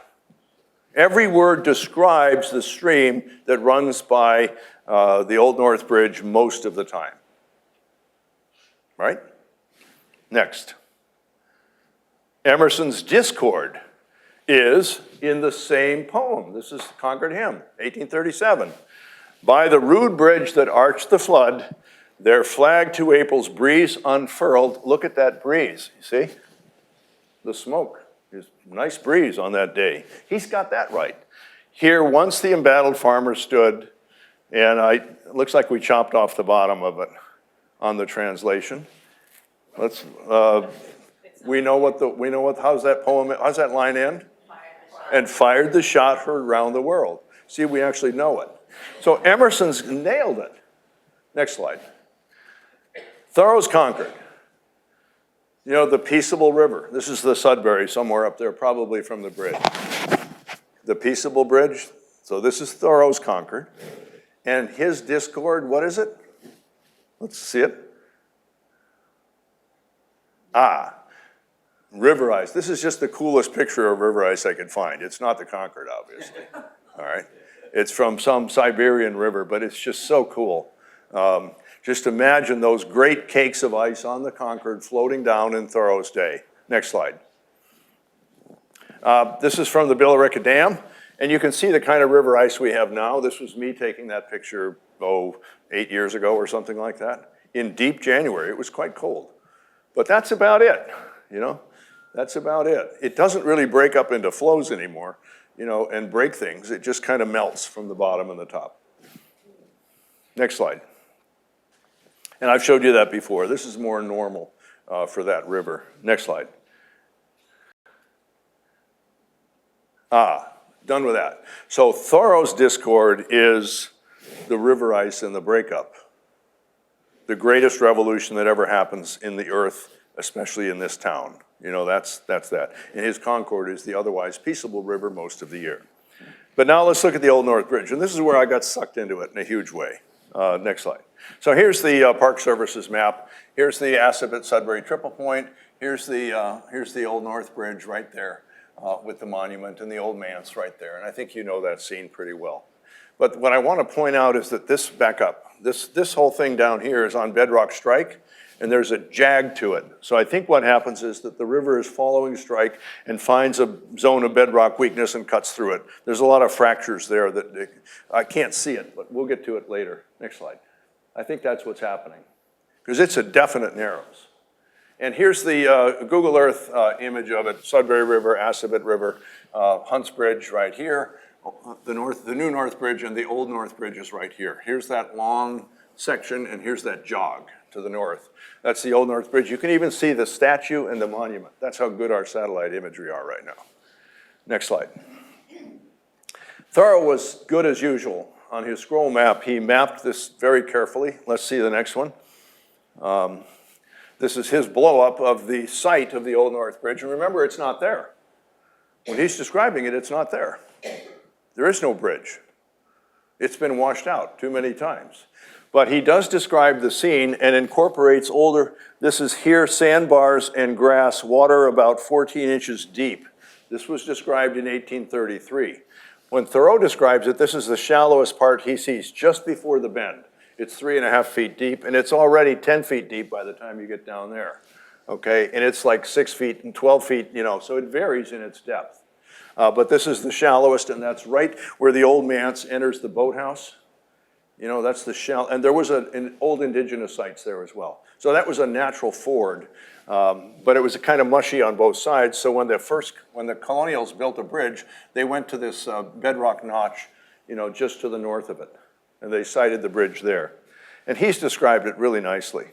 B: Every word describes the stream that runs by the Old North Bridge most of the time. Right? Next. Emerson's Discord is in the same poem. This is Concord Hymn, 1837. By the rude bridge that arched the flood, their flag to April's breeze unfurled. Look at that breeze, you see? The smoke. There's a nice breeze on that day. He's got that right. Here, once the embattled farmer stood, and it looks like we chopped off the bottom of it on the translation. Let's, how's that line end? And fired the shot heard round the world. See, we actually know it. So Emerson's nailed it. Next slide. Thoreau's Concord. You know, the Peaceable River. This is the Sudbury, somewhere up there, probably from the bridge. The Peaceable Bridge. So this is Thoreau's Concord. And his Discord, what is it? Let's see it. River ice. This is just the coolest picture of river ice I could find. It's not the Concord, obviously. All right. It's from some Siberian river, but it's just so cool. Just imagine those great cakes of ice on the Concord floating down in Thoreau's day. Next slide. This is from the Billerica Dam, and you can see the kind of river ice we have now. This was me taking that picture, 8 years ago or something like that. In deep January, it was quite cold. But that's about it, you know? That's about it. It doesn't really break up into flows anymore, you know, and break things. It just kind of melts from the bottom and the top. Next slide. And I've showed you that before. This is more normal for that river. Next slide. Done with that. So Thoreau's Discord is the river ice and the breakup. the greatest revolution that ever happens in the earth, especially in this town. You know, that's that. And his Concord is the otherwise peaceable river most of the year. But now let's look at the Old North Bridge, and this is where I got sucked into it in a huge way. Next slide. So here's the Park Services map. Here's the Assabet Sudbury Triple Point. Here's the Old North Bridge right there with the monument and the old manse right there. And I think you know that scene pretty well. But what I want to point out is that this whole thing down here is on bedrock strike, and there's a jag to it. So I think what happens is that the river is following strike and finds a zone of bedrock weakness and cuts through it. There's a lot of fractures there that I can't see it, but we'll get to it later. Next slide. I think that's what's happening, because it's a definite narrows. And here's the Google Earth image of it: Sudbury River, Assabet River, Hunts Bridge right here, the new North Bridge, and the Old North Bridge is right here. Here's that long section, and here's that jog to the north. That's the Old North Bridge. You can even see the statue and the monument. That's how good our satellite imagery are right now. Next slide. Thoreau was good as usual. On his scroll map, he mapped this very carefully. Let's see the next one. This is his blow-up of the site of the Old North Bridge. And remember, it's not there. When he's describing it, it's not there. There is no bridge. It's been washed out too many times. But he does describe the scene and incorporates older, this is here, sandbars and grass, water about 14 inches deep. This was described in 1833. When Thoreau describes it, this is the shallowest part he sees just before the bend. It's 3.5 feet deep, and it's already 10 feet deep by the time you get down there, okay? And it's like 6 feet and 12 feet, you know, so it varies in its depth. But this is the shallowest, and that's right where the old manse enters the boathouse. You know, that's the shallow, and there was an old indigenous sites there as well. So that was a natural ford, but it was kind of mushy on both sides. So when the colonials built a bridge, they went to this bedrock notch, you know, just to the north of it. And they sited the bridge there. And he's described it really nicely.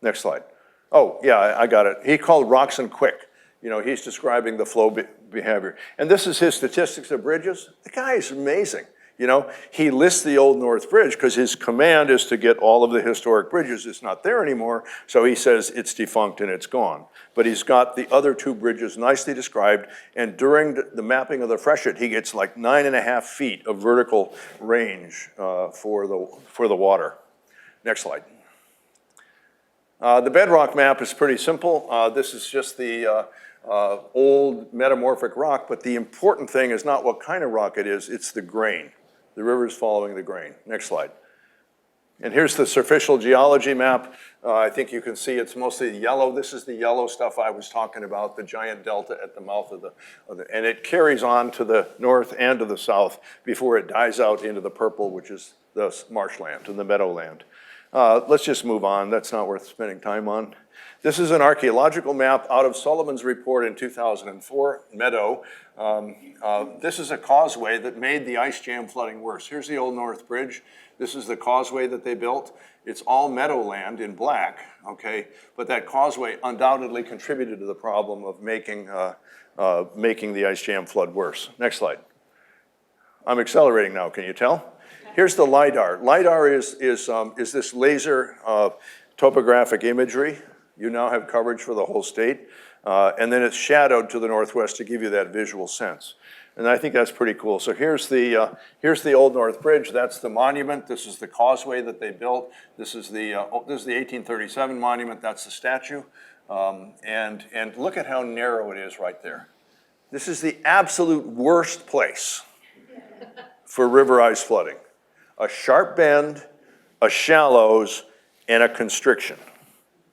B: Next slide. Oh, yeah, I got it. He called rocks and quick. You know, he's describing the flow behavior. And this is his statistics of bridges. The guy is amazing. You know, he lists the Old North Bridge because his command is to get all of the historic bridges. It's not there anymore, so he says it's defunct and it's gone. But he's got the other two bridges nicely described, and during the mapping of the freshet, he gets like 9.5 feet of vertical range for the water. Next slide. The bedrock map is pretty simple. This is just the old metamorphic rock, but the important thing is not what kind of rock it is, it's the grain. The river is following the grain. Next slide. And here's the superficial geology map. I think you can see it's mostly yellow. This is the yellow stuff I was talking about, the giant delta at the mouth of the and it carries on to the north and to the south before it dies out into the purple, which is the marshland and the meadowland. Let's just move on. That's not worth spending time on. This is an archaeological map out of Sullivan's report in 2004, Meadow. This is a causeway that made the ice jam flooding worse. Here's the Old North Bridge. This is the causeway that they built. It's all meadowland in black, okay? But that causeway undoubtedly contributed to the problem of making the ice jam flood worse. Next slide. I'm accelerating now, can you tell? Here's the LIDAR. LIDAR is this laser topographic imagery. You now have coverage for the whole state. And then it's shadowed to the northwest to give you that visual sense. And I think that's pretty cool. So here's the Old North Bridge. That's the monument. This is the causeway that they built. This is the 1837 monument. That's the statue. And look at how narrow it is right there. This is the absolute worst place for river ice flooding. A sharp bend, a shallows, and a constriction,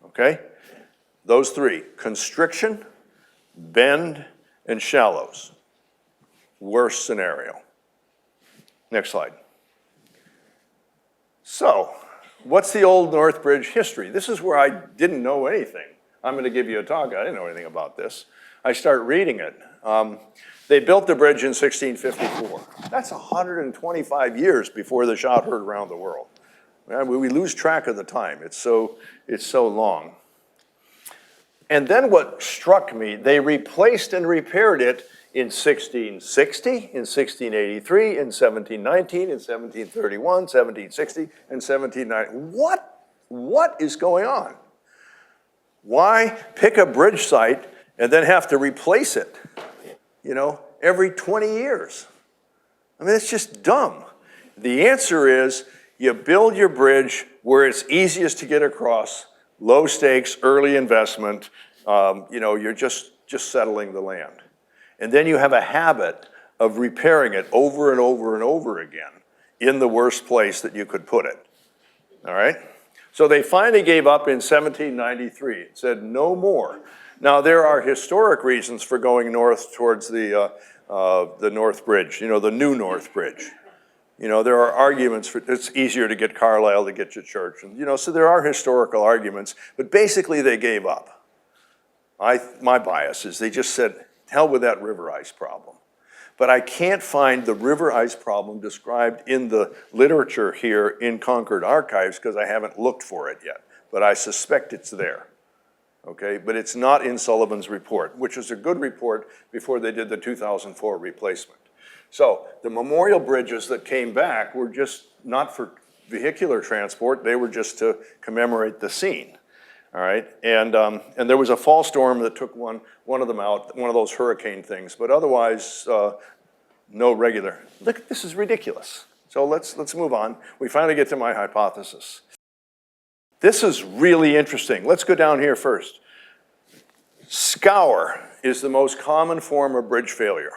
B: okay? Those three, constriction, bend, and shallows. Worst scenario. Next slide. So, what's the Old North Bridge history? This is where I didn't know anything. I'm gonna give you a talk, I didn't know anything about this. I start reading it. They built the bridge in 1654. That's 125 years before the shot heard around the world. We lose track of the time. It's so long. And then what struck me, they replaced and repaired it in 1660, in 1683, in 1719, in 1731, 1760, and 1790. What is going on? Why pick a bridge site and then have to replace it, every 20 years? I mean, it's just dumb. The answer is you build your bridge where it's easiest to get across, low stakes, early investment, you're just settling the land. And then you have a habit of repairing it over and over and over again in the worst place that you could put it, all right? So they finally gave up in 1793 and said no more. Now there are historic reasons for going north towards the North Bridge, the new North Bridge. There are arguments for, it's easier to get Carlisle to get to church. And, so there are historical arguments, but basically they gave up. My bias is they just said, hell with that river ice problem. But I can't find the river ice problem described in the literature here in Concord archives because I haven't looked for it yet. But I suspect it's there, okay? But it's not in Sullivan's report, which is a good report before they did the 2004 replacement. So the memorial bridges that came back were just not for vehicular transport, they were just to commemorate the scene. All right, and there was a fall storm that took one of them out, one of those hurricane things, but otherwise, no regular. Look, this is ridiculous. So let's move on. We finally get to my hypothesis. This is really interesting. Let's go down here first. Scour is the most common form of bridge failure.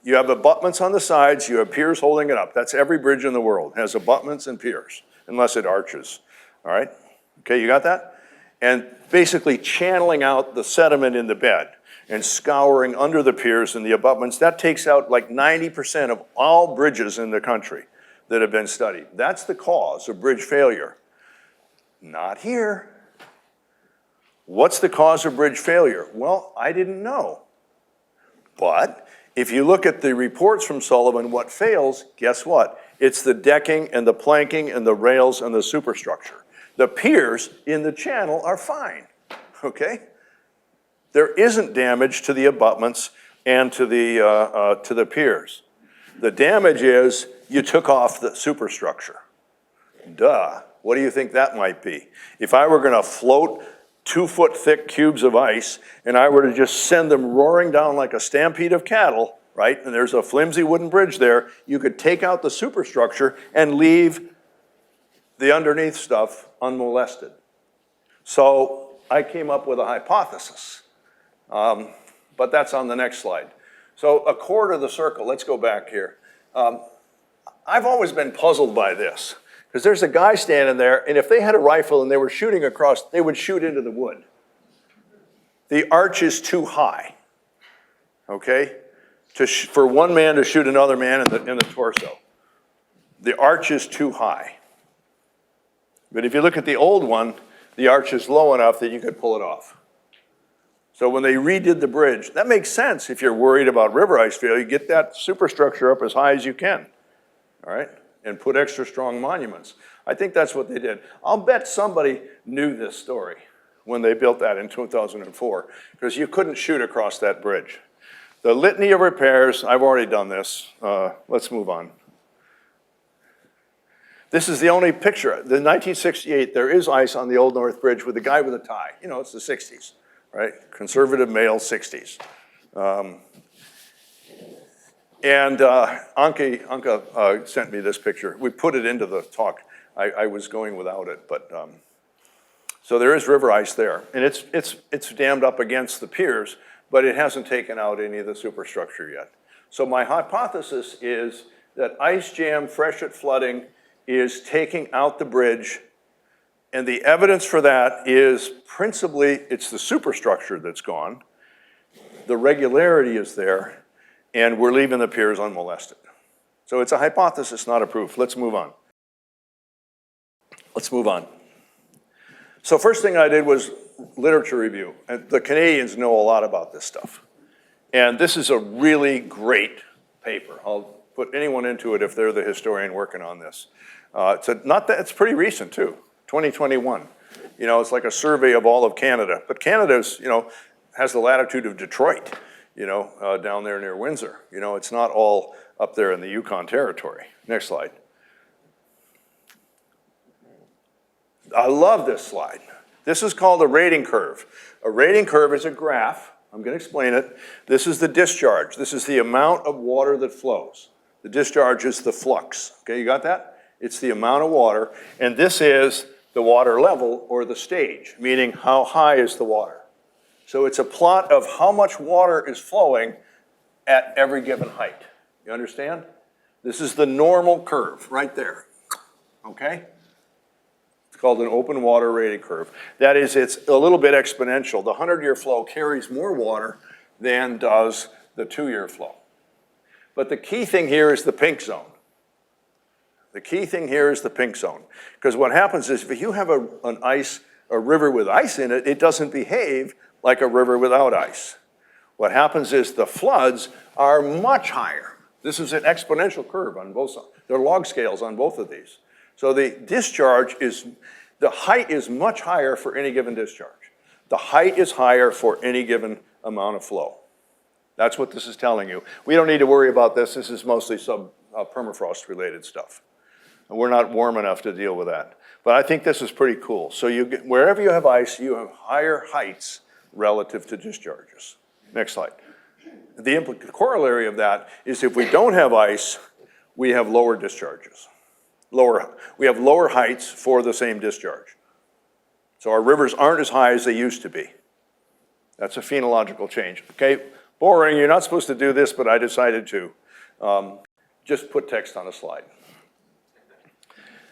B: You have abutments on the sides, you have piers holding it up. That's every bridge in the world, has abutments and piers, unless it arches, all right? Okay, you got that? And basically channeling out the sediment in the bed and scouring under the piers and the abutments. That takes out like 90% of all bridges in the country that have been studied. That's the cause of bridge failure. Not here. What's the cause of bridge failure? Well, I didn't know. But if you look at the reports from Sullivan, what fails, guess what? It's the decking and the planking and the rails and the superstructure. The piers in the channel are fine, okay? There isn't damage to the abutments and to the piers. The damage is you took off the superstructure. Duh, what do you think that might be? If I were gonna float 2-foot thick cubes of ice and I were to just send them roaring down like a stampede of cattle, right? And there's a flimsy wooden bridge there, you could take out the superstructure and leave the underneath stuff unmolested. So I came up with a hypothesis, but that's on the next slide. So a quarter of the circle, let's go back here. I've always been puzzled by this, because there's a guy standing there, and if they had a rifle and they were shooting across, they would shoot into the wood. The arch is too high, okay? For one man to shoot another man in the torso. The arch is too high. But if you look at the old one, the arch is low enough that you could pull it off. So when they redid the bridge, that makes sense if you're worried about river ice failure. You get that superstructure up as high as you can, all right? And put extra strong monuments. I think that's what they did. I'll bet somebody knew this story when they built that in 2004, because you couldn't shoot across that bridge. The litany of repairs, I've already done this. Let's move on. This is the only picture. The 1968, there is ice on the Old North Bridge with a guy with a tie. It's the 60s, right? Conservative male 60s. Anka sent me this picture. We put it into the talk. I was going without it, but so there is river ice there, and it's dammed up against the piers, but it hasn't taken out any of the superstructure yet. So my hypothesis is that ice jam, freshet flooding, is taking out the bridge, and the evidence for that is principally, it's the superstructure that's gone, the regularity is there, and we're leaving the piers unmolested. So it's a hypothesis, not a proof. Let's move on. Let's move on. So first thing I did was literature review. And the Canadians know a lot about this stuff. And this is a really great paper. I'll put anyone into it if they're the historian working on this. It's pretty recent too, 2021. It's like a survey of all of Canada. But Canada's, has the latitude of Detroit, down there near Windsor. It's not all up there in the Yukon Territory. Next slide. I love this slide. This is called a rating curve. A rating curve is a graph. I'm going to explain it. This is the discharge. This is the amount of water that flows. The discharge is the flux. Okay, you got that? It's the amount of water. And this is the water level, or the stage, meaning how high is the water. So it's a plot of how much water is flowing at every given height. You understand? This is the normal curve right there. Okay? It's called an open water rating curve. That is, it's a little bit exponential. The 100-year flow carries more water than does the 2-year flow. But the key thing here is the pink zone. The key thing here is the pink zone. Because what happens is if you have a river with ice in it, it doesn't behave like a river without ice. What happens is the floods are much higher. This is an exponential curve on both sides. There are log scales on both of these. So the discharge is, the height is much higher for any given discharge. The height is higher for any given amount of flow. That's what this is telling you. We don't need to worry about this. This is mostly permafrost related stuff. And we're not warm enough to deal with that. But I think this is pretty cool. So wherever you have ice, you have higher heights relative to discharges. Next slide. The corollary of that is if we don't have ice, we have lower discharges. We have lower heights for the same discharge. So our rivers aren't as high as they used to be. That's a phenological change. Okay, boring, you're not supposed to do this, but I decided to. Just put text on a slide.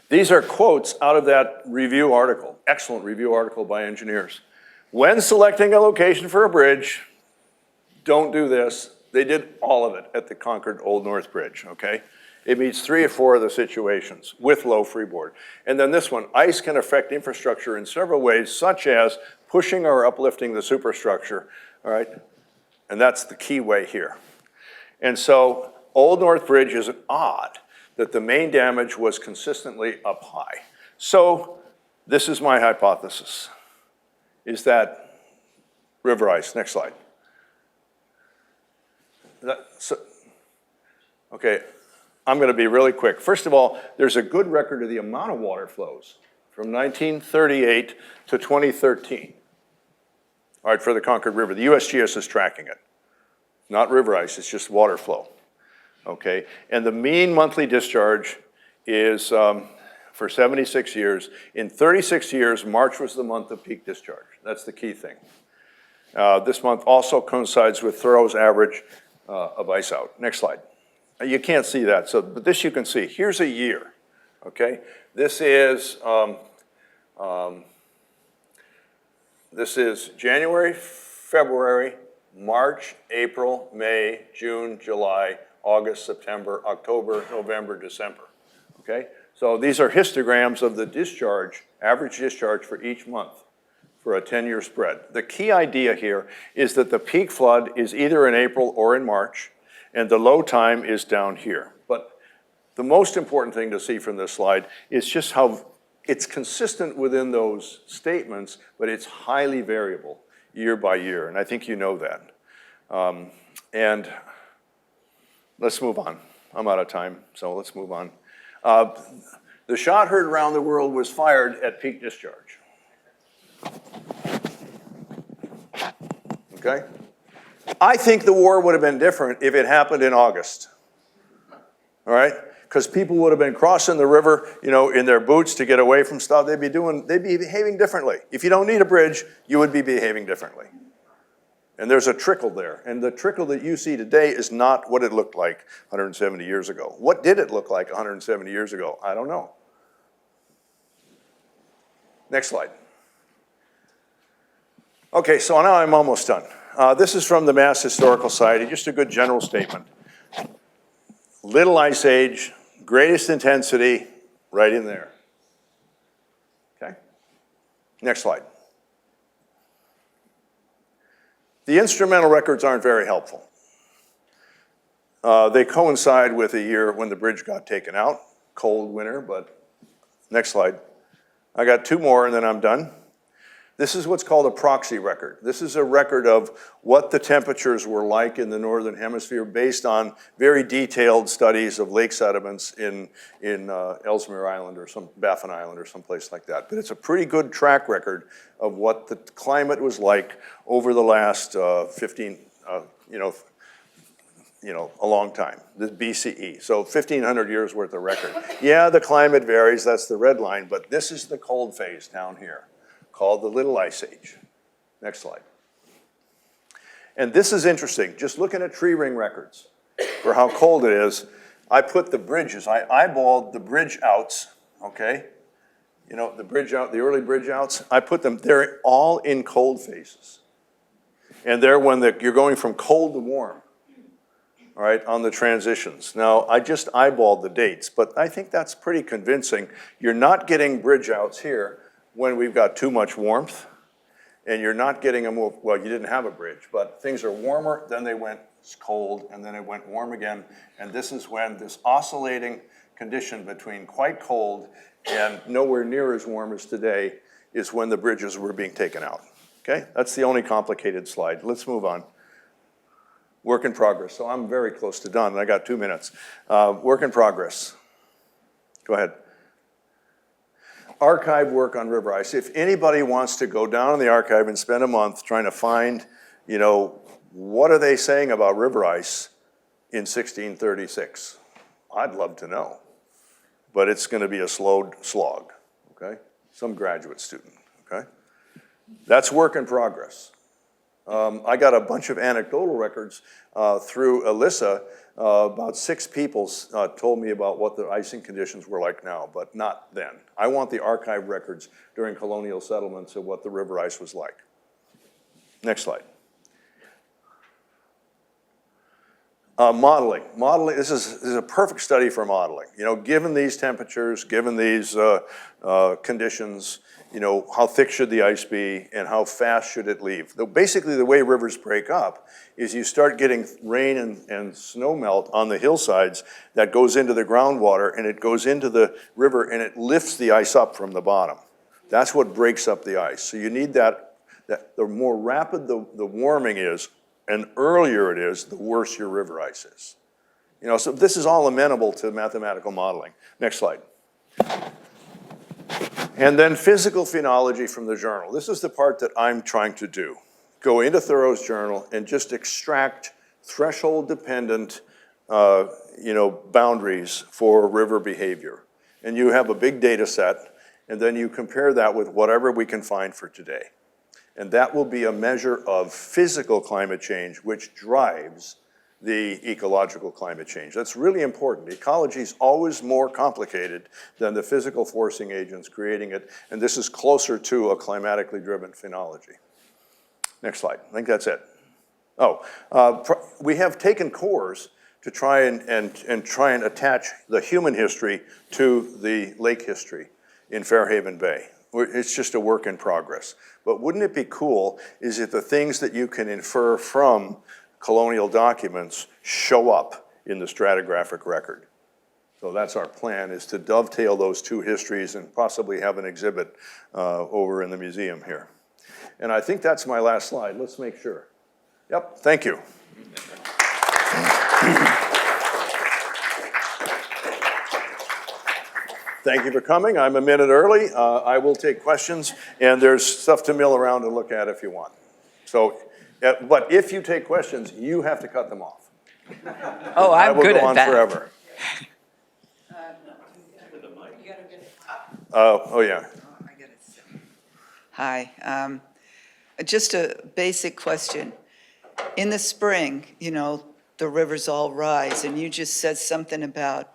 B: These are quotes out of that review article, excellent review article by engineers. When selecting a location for a bridge, don't do this. They did all of it at the Concord Old North Bridge, okay? It meets 3 or 4 of the situations with low freeboard. And then this one, ice can affect infrastructure in several ways, such as pushing or uplifting the superstructure, all right? And that's the key way here. And so Old North Bridge is odd that the main damage was consistently up high. So this is my hypothesis, is that river ice. Next slide. Okay, I'm gonna be really quick. First of all, there's a good record of the amount of water flows from 1938 to 2013. All right, for the Concord River. The USGS is tracking it. Not river ice, it's just water flow. Okay, and the mean monthly discharge is for 76 years. In 36 years, March was the month of peak discharge. That's the key thing. This month also coincides with Thoreau's average of ice out. Next slide. You can't see that, but this you can see. Here's a year, okay? This is January, February, March, April, May, June, July, August, September, October, November, December, okay? So these are histograms of the discharge, average discharge for each month for a 10-year spread. The key idea here is that the peak flood is either in April or in March, and the low time is down here. But the most important thing to see from this slide is just how it's consistent within those statements, but it's highly variable year by year, and I think you know that. And let's move on. I'm out of time, so let's move on. The shot heard around the world was fired at peak discharge. Okay? I think the war would have been different if it happened in August. All right? Because people would have been crossing the river, you know, in their boots to get away from stuff. They'd be behaving differently. If you don't need a bridge, you would be behaving differently. And there's a trickle there. And the trickle that you see today is not what it looked like 170 years ago. What did it look like 170 years ago? I don't know. Next slide. Okay, so now I'm almost done. This is from the Mass Historical Society, just a good general statement. Little Ice Age, greatest intensity, right in there. Okay? Next slide. The instrumental records aren't very helpful. They coincide with a year when the bridge got taken out, cold winter, but next slide. I got 2 more and then I'm done. This is what's called a proxy record. This is a record of what the temperatures were like in the northern hemisphere based on very detailed studies of lake sediments in Ellesmere Island or Baffin Island or someplace like that. But it's a pretty good track record of what the climate was like over the last 15, a long time, this BCE. So 1,500 years worth of record. Yeah, the climate varies, that's the red line, but this is the cold phase down here, called the Little Ice Age. Next slide. And this is interesting, just looking at tree ring records for how cold it is. I put the bridges, I eyeballed the bridge outs, okay? You know, the bridge out, the early bridge outs, I put them, they're all in cold phases. And they're when you're going from cold to warm, all right, on the transitions. Now, I just eyeballed the dates, but I think that's pretty convincing. You're not getting bridge outs here when we've got too much warmth, and you're not getting a move, well, you didn't have a bridge, but things are warmer, then they went cold, and then it went warm again, and this is when this oscillating condition between quite cold and nowhere near as warm as today is when the bridges were being taken out, okay? That's the only complicated slide. Let's move on. Work in progress, so I'm very close to done, and I got 2 minutes. Work in progress. Go ahead. Archive work on river ice. If anybody wants to go down in the archive and spend a month trying to find, you know, what are they saying about river ice in 1636? I'd love to know. But it's going to be a slow slog, okay? Some graduate student, okay? That's work in progress. I got a bunch of anecdotal records through Alyssa. About 6 people told me about what the icing conditions were like now, but not then. I want the archive records during colonial settlements of what the river ice was like. Next slide. Modeling. Modeling, this is a perfect study for modeling. You know, given these temperatures, given these conditions, you know, how thick should the ice be and how fast should it leave? Basically, the way rivers break up is you start getting rain and snow melt on the hillsides that goes into the groundwater, and it goes into the river and it lifts the ice up from the bottom. That's what breaks up the ice. So you need that the more rapid the warming is and earlier it is, the worse your river ice is. You know, so this is all amenable to mathematical modeling. Next slide. And then physical phenology from the journal. This is the part that I'm trying to do. Go into Thoreau's journal and just extract threshold-dependent boundaries for river behavior. And you have a big data set, and then you compare that with whatever we can find for today. And that will be a measure of physical climate change, which drives the ecological climate change. That's really important. Ecology is always more complicated than the physical forcing agents creating it, and this is closer to a climatically driven phenology. Next slide, I think that's it. We have taken cores to try and attach the human history to the lake history in Fairhaven Bay. It's just a work in progress. But wouldn't it be cool is if the things that you can infer from colonial documents show up in the stratigraphic record. So that's our plan, is to dovetail those two histories and possibly have an exhibit over in the museum here. And I think that's my last slide. Let's make sure. Yep, thank you. Thank you for coming. I'm a minute early. I will take questions, and there's stuff to mill around and look at if you want. So, but if you take questions, you have to cut them off.
A: Oh, I'm good at that.
B: I will go on forever. Oh, yeah.
E: Hi. Just a basic question. In the spring, you know, the rivers all rise, and you just said something about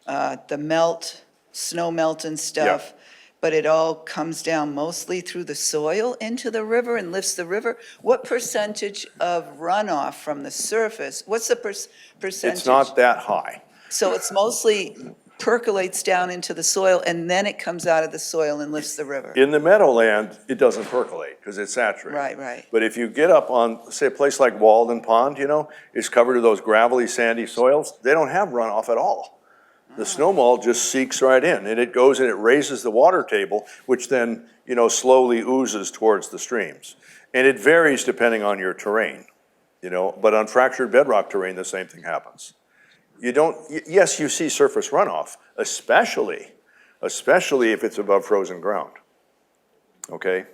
E: the melt, snow melt and stuff, but it all comes down mostly through the soil into the river and lifts the river. What percentage of runoff from the surface, what's the percentage?
B: It's not that high.
E: So it's mostly percolates down into the soil, and then it comes out of the soil and lifts the river.
B: In the meadowland, it doesn't percolate because it's saturated.
E: Right, right.
B: But if you get up on, say, a place like Walden Pond, you know, it's covered with those gravelly, sandy soils, they don't have runoff at all. The snowmelt just seeks right in, and it goes and it raises the water table, which then slowly oozes towards the streams. And it varies depending on your terrain, but on fractured bedrock terrain, the same thing happens. Yes, you see surface runoff, especially if it's above frozen ground, okay?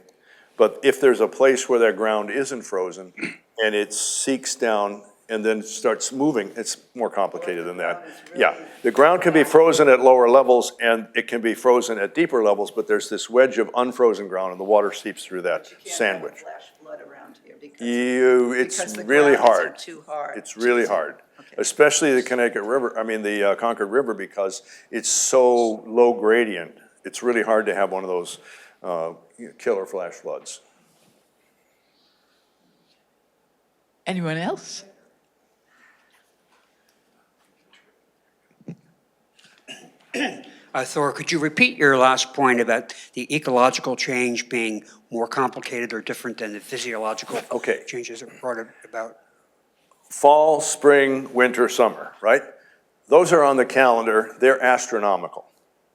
B: But if there's a place where that ground isn't frozen and it seeks down and then starts moving, it's more complicated than that. Yeah, the ground can be frozen at lower levels and it can be frozen at deeper levels, but there's this wedge of unfrozen ground and the water seeps through that sandwich.
E: Flash flood around here because
B: It's
E: the
B: really
E: ground isn't
B: hard.
E: too hard.
B: It's really hard,
E: Okay.
B: especially the the Concord River, because it's so low gradient. It's really hard to have one of those killer flash floods.
A: Anyone else?
D: Thor, could you repeat your last point about the ecological change being more complicated or different than the physiological
B: Okay.
D: changes that were brought about?
B: Fall, spring, winter, summer, right? Those are on the calendar. They're astronomical,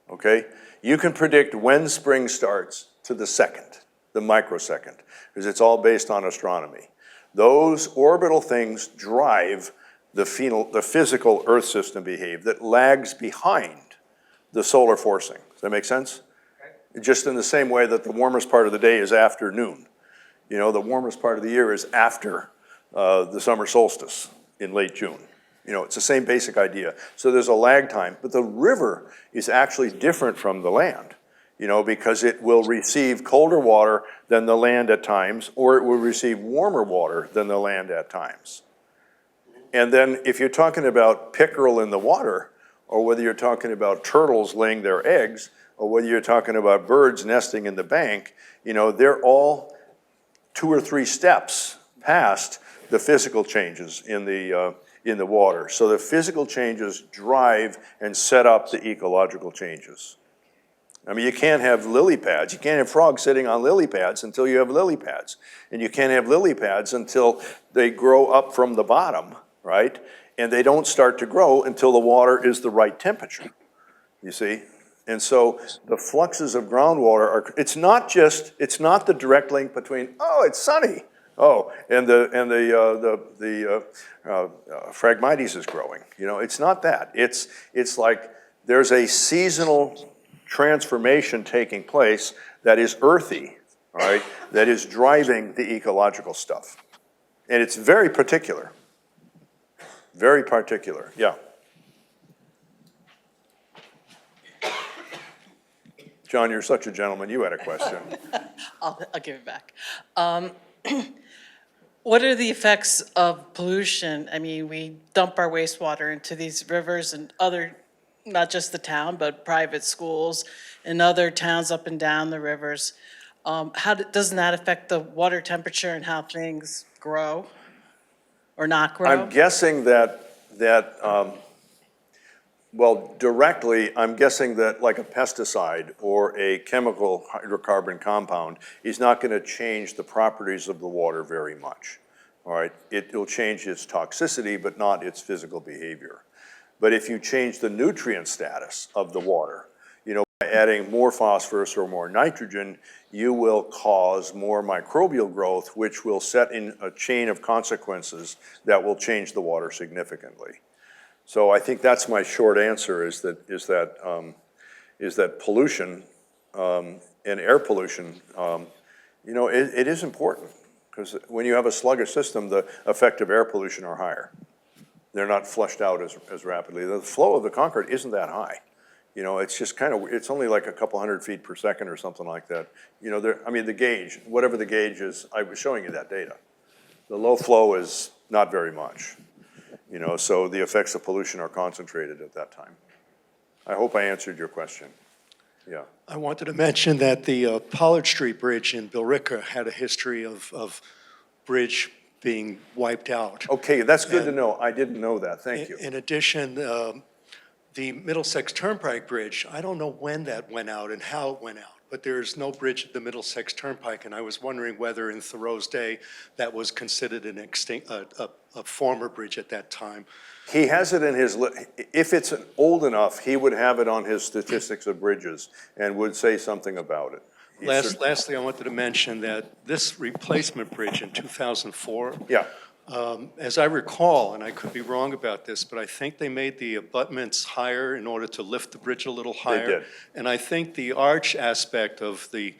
B: okay? You can predict when spring starts to the second, the microsecond, because it's all based on astronomy. Those orbital things drive the physical Earth system behavior that lags behind the solar forcing. Does that make sense? Okay. Just in the same way that the warmest part of the day is afternoon. The warmest part of the year is after the summer solstice in late June. It's the same basic idea. So there's a lag time, but the river is actually different from the land, because it will receive colder water than the land at times, or it will receive warmer water than the land at times. And then if you're talking about pickerel in the water, or whether you're talking about turtles laying their eggs, or whether you're talking about birds nesting in the bank, they're all 2 or 3 steps past the physical changes in the water. So the physical changes drive and set up the ecological changes. I mean, you can't have lily pads. You can't have frogs sitting on lily pads until you have lily pads. And you can't have lily pads until they grow up from the bottom, right? And they don't start to grow until the water is the right temperature, you see? And so the fluxes of groundwater it's not the direct link between, it's sunny, and the Phragmites is growing. It's not that. It's like there's a seasonal transformation taking place that is earthy, all right, that is driving the ecological stuff. And it's very particular. Very particular, yeah. John, you're such a gentleman. You had a question.
F: I'll give it back. What are the effects of pollution? I mean, we dump our wastewater into these rivers and other, not just the town, but private schools and other towns up and down the rivers. Doesn't that affect the water temperature and how things grow or not grow?
B: I'm guessing directly, I'm guessing that like a pesticide or a chemical hydrocarbon compound is not going to change the properties of the water very much, all right? It will change its toxicity, but not its physical behavior. But if you change the nutrient status of the water, by adding more phosphorus or more nitrogen, you will cause more microbial growth, which will set in a chain of consequences that will change the water significantly. So I think that's my short answer is that pollution and air pollution, it is important, because when you have a sluggish system, the effect of air pollution are higher. They're not flushed out as rapidly. The flow of the Concord isn't that high. It's just it's only like a couple hundred feet per second or something like that. The gauge, whatever the gauge is, I was showing you that data. The low flow is not very much. So the effects of pollution are concentrated at that time. I hope I answered your question. Yeah.
G: I wanted to mention that the Pollard Street Bridge in Billerica had a history of bridge being wiped out.
B: Okay, that's good to know. I didn't know that. Thank you.
G: In addition, the Middlesex Turnpike Bridge, I don't know when that went out and how it went out, but there's no bridge at the Middlesex Turnpike, and I was wondering whether in Thoreau's day that was considered an a former bridge at that time.
B: He has it in his, if it's old enough, he would have it on his statistics of bridges and would say something about it.
G: Lastly, I wanted to mention that this replacement bridge in 2004,
B: Yeah,
G: as I recall, and I could be wrong about this, but I think they made the abutments higher in order to lift the bridge a little higher.
B: did.
G: And I think the arch aspect of the,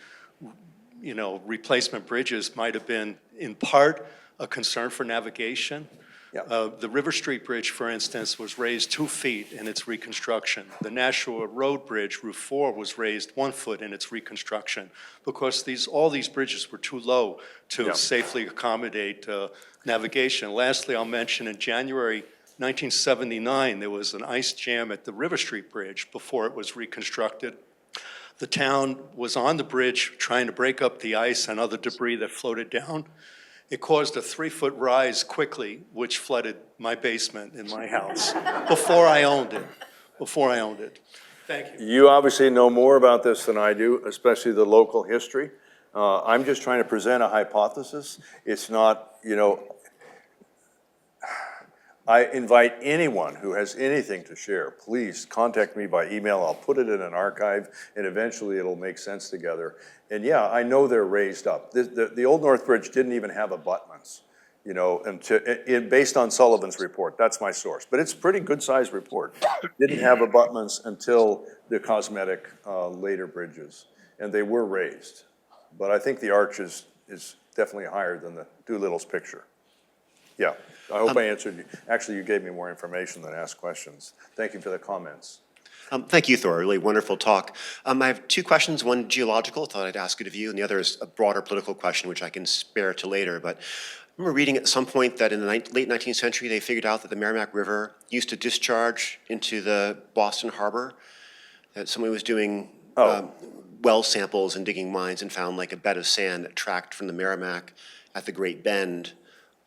G: replacement bridges might have been in part a concern for navigation.
B: Yeah.
G: The River Street Bridge, for instance, was raised 2 feet in its reconstruction. The Nashua Road Bridge, Roof 4, was raised 1 foot in its reconstruction because all these bridges were too low to
B: Yeah.
G: safely accommodate navigation. Lastly, I'll mention in January 1979, there was an ice jam at the River Street Bridge before it was reconstructed. The town was on the bridge trying to break up the ice and other debris that floated down. It caused a 3-foot rise quickly, which flooded my basement in my house before I owned it. Thank you.
B: You obviously know more about this than I do, especially the local history. I'm just trying to present a hypothesis. It's not, I invite anyone who has anything to share, please contact me by email. I'll put it in an archive, and eventually it'll make sense together. And yeah, I know they're raised up. The Old North Bridge didn't even have abutments, based on Sullivan's report. That's my source. But it's a pretty good-sized report. Didn't have abutments until the cosmetic later bridges, and they were raised. But I think the arch is definitely higher than the Doolittle's picture. Yeah, I hope I answered you. Actually, you gave me more information than asked questions. Thank you for the comments.
H: Thank you, Thor. Really wonderful talk. I have 2 questions, one geological, thought I'd ask it of you, and the other is a broader political question, which I can spare to later. But I remember reading at some point that in the late 19th century, they figured out that the Merrimack River used to discharge into the Boston Harbor, that somebody was doing well samples and digging mines and found like a bed of sand that tracked from the Merrimack at the Great Bend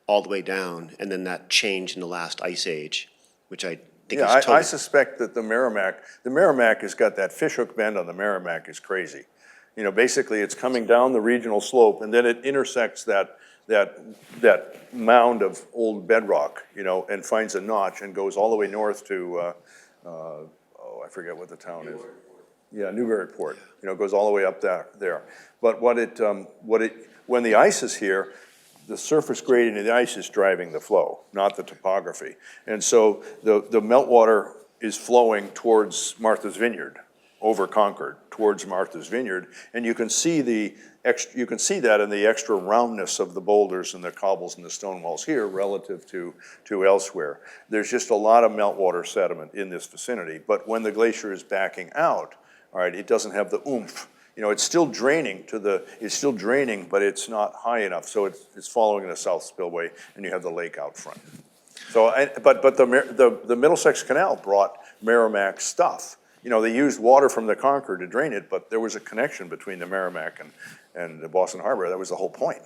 H: all the way down, and then that changed in the last ice age, which I think is
B: Yeah,
H: totally...
B: I suspect that the Merrimack has got that fishhook bend on the Merrimack is crazy. Basically it's coming down the regional slope and then it intersects that mound of old bedrock, and finds a notch and goes all the way north to, I forget what the town is. Yeah, Newburyport, goes all the way up there. But when the ice is here, the surface gradient of the ice is driving the flow, not the topography. And so the meltwater is flowing towards Martha's Vineyard, over Concord, towards Martha's Vineyard. And you can see that in the extra roundness of the boulders and the cobbles and the stone walls here relative to elsewhere. There's just a lot of meltwater sediment in this vicinity. But when the glacier is backing out, all right, it doesn't have the oomph. It's still draining but it's not high enough, so it's following in a south spillway, and you have the lake out front. So, but the Middlesex Canal brought Merrimack stuff. They used water from the Concord to drain it, but there was a connection between the Merrimack and the Boston Harbor. That was the whole point.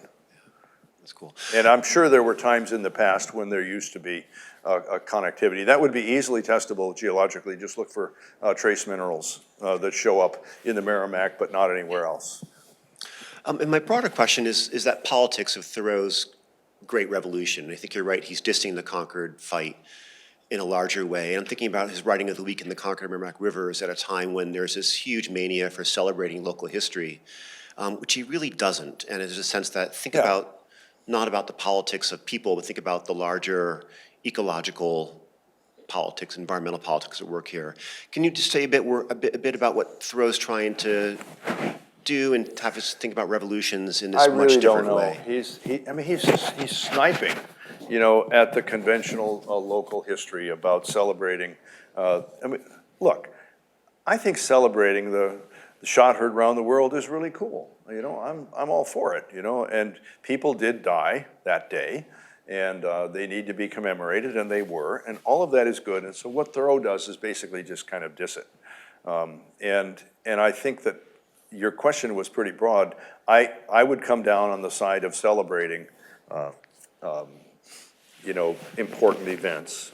H: That's cool.
B: And I'm sure there were times in the past when there used to be a connectivity. That would be easily testable geologically. Just look for trace minerals that show up in the Merrimack, but not anywhere else.
H: And my broader question is that politics of Thoreau's Great Revolution. I think you're right, he's dissing the Concord fight in a larger way. And I'm thinking about his writing of the week in the Concord and Merrimack Rivers at a time when there's this huge mania for celebrating local history, which he really doesn't. And there's a sense that not about the politics of people, but think about the larger ecological politics, environmental politics at work here. Can you just say a bit about what Thoreau's trying to do and have us think about revolutions in this much different way?
B: He's sniping, at the conventional local history about celebrating. Look, I think celebrating the shot heard around the world is really cool. I'm all for it, and people did die that day, and they need to be commemorated, and they were, and all of that is good. And so what Thoreau does is basically just kind of diss it. And I think that your question was pretty broad. I would come down on the side of celebrating, important events,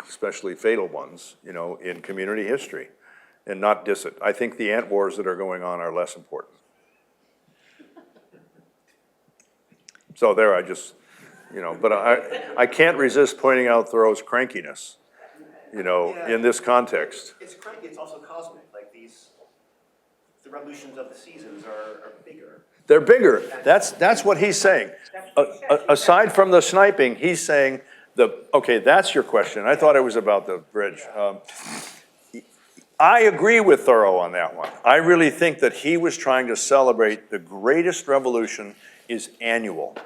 B: especially fatal ones, in community history, and not diss it. I think the ant wars that are going on are less important. So there, but I can't resist pointing out Thoreau's crankiness, in this context.
H: It's cranky, it's also cosmic, the revolutions of the seasons are bigger.
B: They're bigger. That's what he's saying. Aside from the sniping, he's saying okay, that's your question. I thought it was about the bridge. I agree with Thoreau on that one. I really think that he was trying to celebrate the greatest revolution is annual,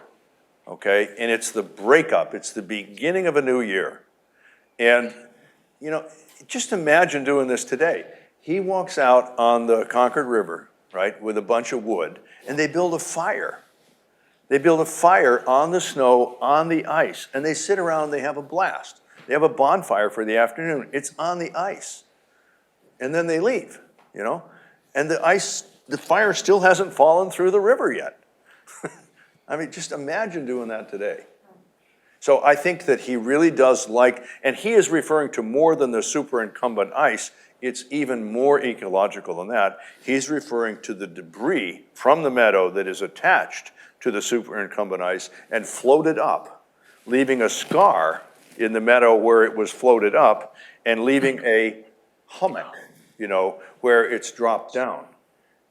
B: okay? And it's the breakup. It's the beginning of a new year. And, you know, just imagine doing this today. He walks out on the Concord River, right, with a bunch of wood, and they build a fire. They build a fire on the snow, on the ice, and they sit around, they have a blast. They have a bonfire for the afternoon. It's on the ice. And then they leave, you know? And the fire still hasn't fallen through the river yet. I mean, just imagine doing that today. So I think that he really does and he is referring to more than the superincumbent ice. It's even more ecological than that. He's referring to the debris from the meadow that is attached to the superincumbent ice and floated up, leaving a scar in the meadow where it was floated up and leaving a hummock, you know, where it's dropped down.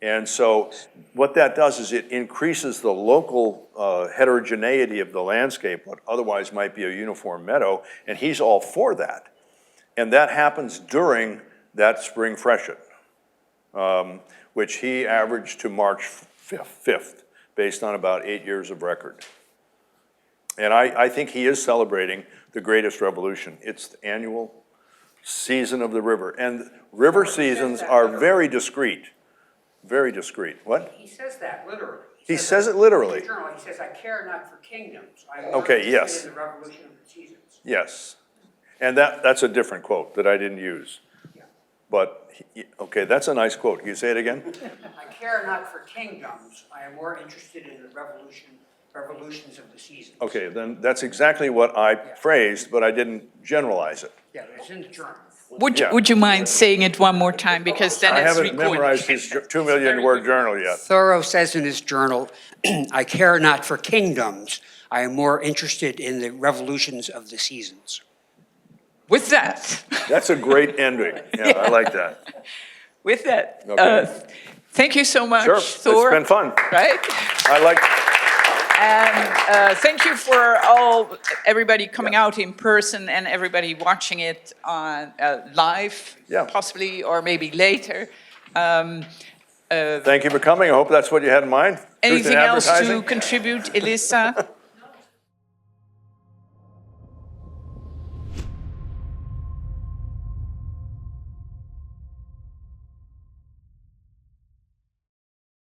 B: And so what that does is it increases the local heterogeneity of the landscape, what otherwise might be a uniform meadow, and he's all for that. And that happens during that spring freshet, which he averaged to March 5th, based on about 8 years of record. And I think he is celebrating the greatest revolution. It's the annual season of the river. And river seasons are very discreet, very discreet. What?
D: He says that literally.
B: He says it literally.
D: In the journal, he says, I care not for kingdoms. I'm
B: Okay, yes.
D: interested in the revolution of the seasons.
B: Yes. And that's a different quote that I didn't use.
D: Yeah.
B: But, okay, that's a nice quote. Can you say it again?
D: I care not for kingdoms. I am more interested in the revolutions of the seasons.
B: Okay, then that's exactly what I phrased, but I didn't generalize it.
D: Yeah, it's in the journal.
A: Would you mind saying it one more time, because then
B: I
A: it's
B: haven't
A: recorded?
B: memorized his 2 million word journal yet.
D: Thoreau says in his journal, I care not for kingdoms. I am more interested in the revolutions of the seasons.
A: With that,
B: That's a great ending. Yeah, I like that.
A: with that,
B: Okay.
A: thank you so much,
B: Sure,
A: Thor.
B: it's been fun.
A: Right?
B: I like,
A: And thank you for everybody coming out in person and everybody watching it on live,
B: Yeah.
A: possibly, or maybe later.
B: thank you for coming. I hope that's what you had in mind. Truth in
A: Anything else to
B: advertising?
A: contribute, Elisa?